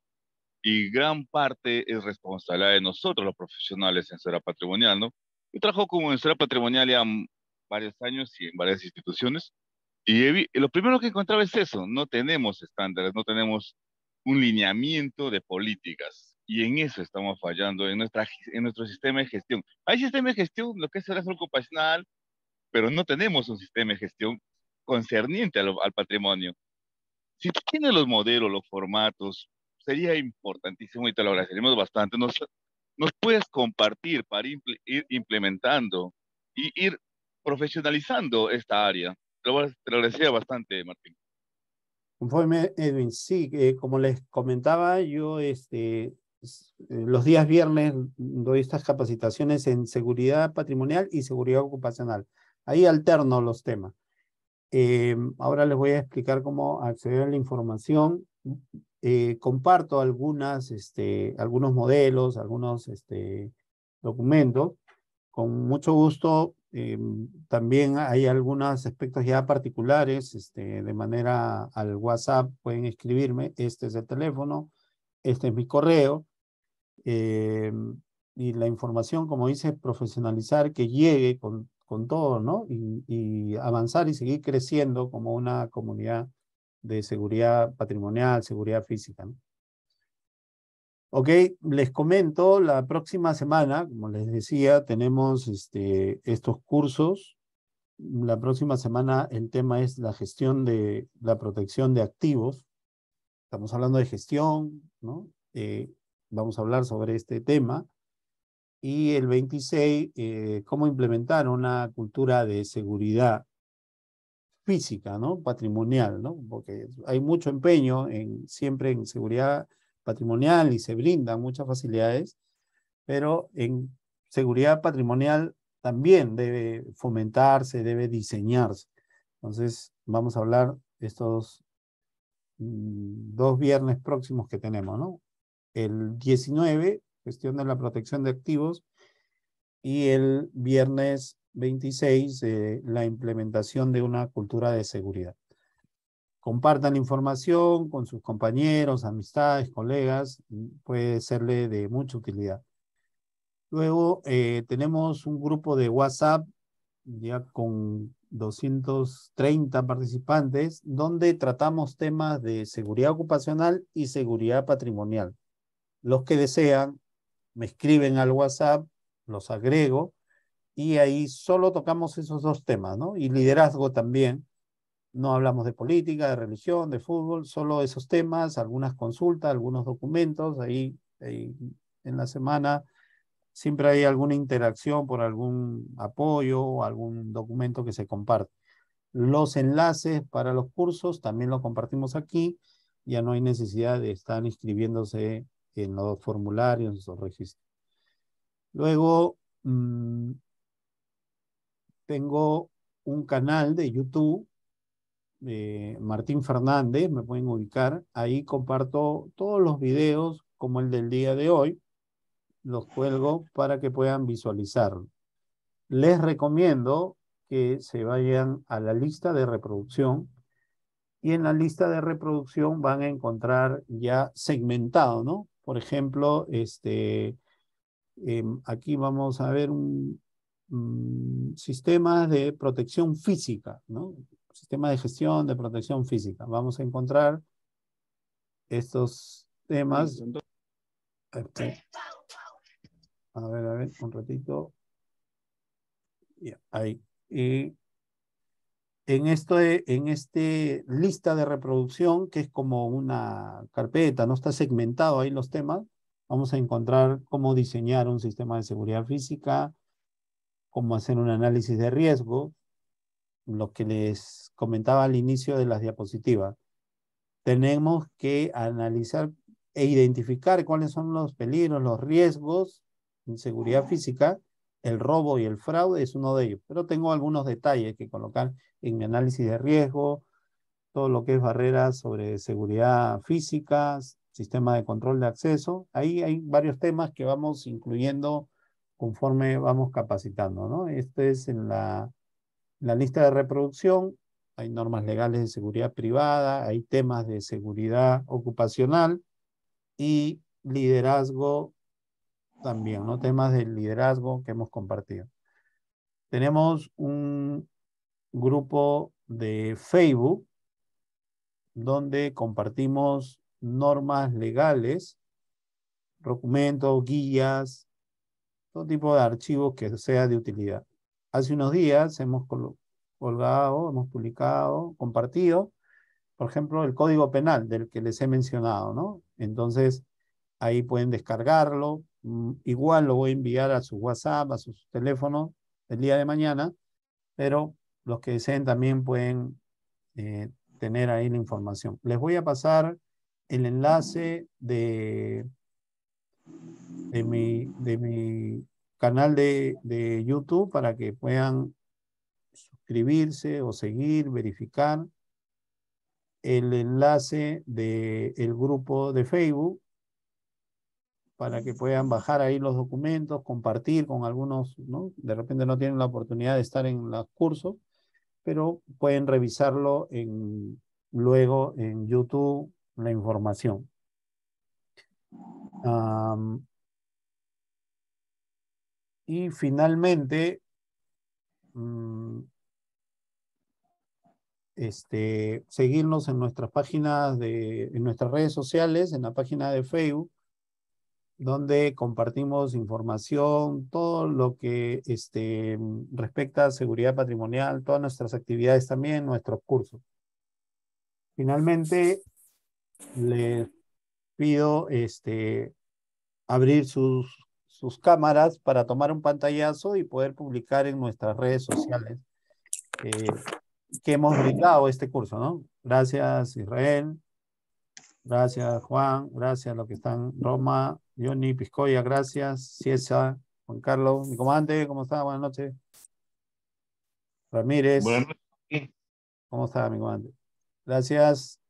Y gran parte es responsabilidad de nosotros, los profesionales en esfera patrimonial, ¿no? Yo trabajo como en esfera patrimonial ya varios años y en varias instituciones, y lo primero que encontraba es eso: no tenemos estándares, no tenemos un lineamiento de políticas, y en eso estamos fallando, en nuestro sistema de gestión. Hay sistema de gestión, lo que es el ocupacional, pero no tenemos un sistema de gestión concerniente al patrimonio. Si tú tienes los modelos, los formatos, sería importantísimo y te lo agradeceríamos bastante. Nos puedes compartir para ir implementando y ir profesionalizando esta área. Te lo agradecería bastante, Martín. Conforme, Edwin, sí, como les comentaba, yo los días viernes doy estas capacitaciones en seguridad patrimonial y seguridad ocupacional. Ahí alterno los temas. Ahora les voy a explicar cómo acceder a la información. Comparto algunos modelos, algunos documentos. Con mucho gusto. También hay algunos aspectos ya particulares, de manera al WhatsApp pueden escribirme. Este es el teléfono, este es mi correo. eh, y la información, como dice, profesionalizar, que llegue con todo, ¿no? Y avanzar y seguir creciendo como una comunidad de seguridad patrimonial, seguridad física, ¿no? Ok, les comento, la próxima semana, como les decía, tenemos estos cursos. La próxima semana el tema es la gestión de la protección de activos. Estamos hablando de gestión, ¿no? Vamos a hablar sobre este tema. Y el 26, cómo implementar una cultura de seguridad física, ¿no? Patrimonial, ¿no? Porque hay mucho empeño siempre en seguridad patrimonial y se brindan muchas facilidades, pero en seguridad patrimonial también debe fomentarse, debe diseñarse. Entonces, vamos a hablar estos 2 viernes próximos que tenemos, ¿no? El 19, gestión de la protección de activos, y el viernes 26, la implementación de una cultura de seguridad. Compartan información con sus compañeros, amistades, colegas, puede serle de mucha utilidad. Luego tenemos un grupo de WhatsApp ya con 230 participantes, donde tratamos temas de seguridad ocupacional y seguridad patrimonial. Los que desean me escriben al WhatsApp, los agrego, y ahí solo tocamos esos dos temas, ¿no? Y liderazgo también. No hablamos de política, de religión, de fútbol, solo esos temas, algunas consultas, algunos documentos, ahí en la semana siempre hay alguna interacción por algún apoyo o algún documento que se comparte. Los enlaces para los cursos también los compartimos aquí. Ya no hay necesidad de estar inscribiéndose en los formularios o registros. Luego, tengo un canal de YouTube, Martín Fernández, me pueden ubicar. Ahí comparto todos los videos como el del día de hoy. Los cuelgo para que puedan visualizarlo. Les recomiendo que se vayan a la lista de reproducción y en la lista de reproducción van a encontrar ya segmentado, ¿no? Por ejemplo, aquí vamos a ver un sistema de protección física, ¿no? Sistema de gestión de protección física. Vamos a encontrar estos temas. A ver, un ratito. Ya, ahí. Y en este lista de reproducción, que es como una carpeta, no está segmentado ahí los temas, vamos a encontrar cómo diseñar un sistema de seguridad física, cómo hacer un análisis de riesgo, lo que les comentaba al inicio de las diapositivas. Tenemos que analizar e identificar cuáles son los peligros, los riesgos en seguridad física. El robo y el fraude es uno de ellos, pero tengo algunos detalles que colocar en mi análisis de riesgo, todo lo que es barreras sobre seguridad física, sistema de control de acceso. Ahí hay varios temas que vamos incluyendo conforme vamos capacitando, ¿no? Este es en la lista de reproducción. Hay normas legales de seguridad privada, hay temas de seguridad ocupacional y liderazgo también, ¿no? Temas de liderazgo que hemos compartido. Tenemos un grupo de Facebook donde compartimos normas legales, documentos, guías, todo tipo de archivos que sea de utilidad. Hace unos días hemos colgado, hemos publicado, compartido, por ejemplo, el Código Penal del que les he mencionado, ¿no? Entonces, ahí pueden descargarlo. Igual lo voy a enviar a su WhatsApp, a sus teléfonos el día de mañana, pero los que deseen también pueden tener ahí la información. Les voy a pasar el enlace de mi canal de YouTube para que puedan suscribirse o seguir, verificar el enlace del grupo de Facebook para que puedan bajar ahí los documentos, compartir con algunos, ¿no? De repente no tienen la oportunidad de estar en los cursos, pero pueden revisarlo luego en YouTube, la información. Y finalmente, seguirnos en nuestras páginas, en nuestras redes sociales, en la página de Facebook, donde compartimos información, todo lo que respecta a seguridad patrimonial, todas nuestras actividades también, nuestros cursos. Finalmente, les pido abrir sus cámaras para tomar un pantallazo y poder publicar en nuestras redes sociales que hemos brindado este curso, ¿no? Gracias, Israel. Gracias, Juan. Gracias a los que están. Roma, Johnny, Piscoya, gracias. Ciesa, Juan Carlos, mi comandante, ¿cómo está? Buenas noches. Ramírez, Buenas noches. ¿cómo está, mi comandante? Gracias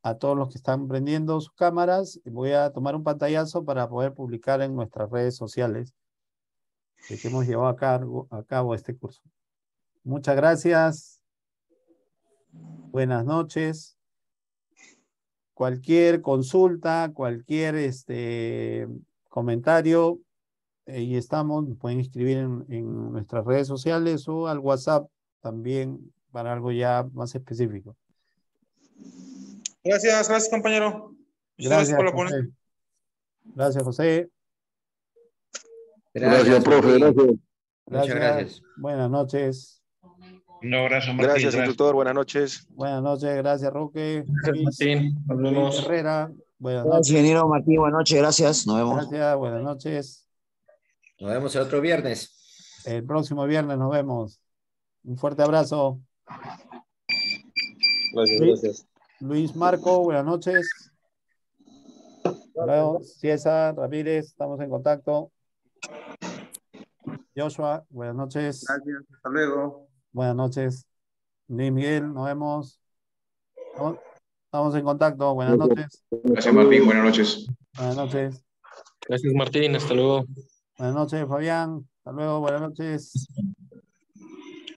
a todos los que están prendiendo sus cámaras. Voy a tomar un pantallazo para poder publicar en nuestras redes sociales de que hemos llevado a cabo este curso. Muchas gracias. Buenas noches. Cualquier consulta, cualquier comentario, ahí estamos, pueden escribir en nuestras redes sociales o al WhatsApp también para algo ya más específico. Gracias, compañero. Muchas gracias por la ponencia. José. Gracias, José. Gracias, profe, gracias. Muchas gracias. Buenas noches. Un abrazo, Martín. Gracias, instructor. Buenas noches. Buenas noches, gracias, Roque. Gracias, Martín. Nos Luis vemos. Herrera, buenas Gracias, noches. ingeniero Martín. Buenas noches, gracias. Nos vemos. Gracias, buenas noches. Nos vemos el otro viernes. El próximo viernes nos vemos. Un fuerte abrazo. Gracias. Luis Marco, buenas noches. Luego, César Ramírez, estamos en contacto. Joshua, buenas noches. Gracias, hasta luego. Buenas noches. Luis Miguel, nos vemos. Estamos en contacto, buenas noches. Gracias, Martín. Buenas noches. Buenas noches. Gracias, Martín. Hasta luego. Buenas noches, Fabián. Hasta luego, buenas noches.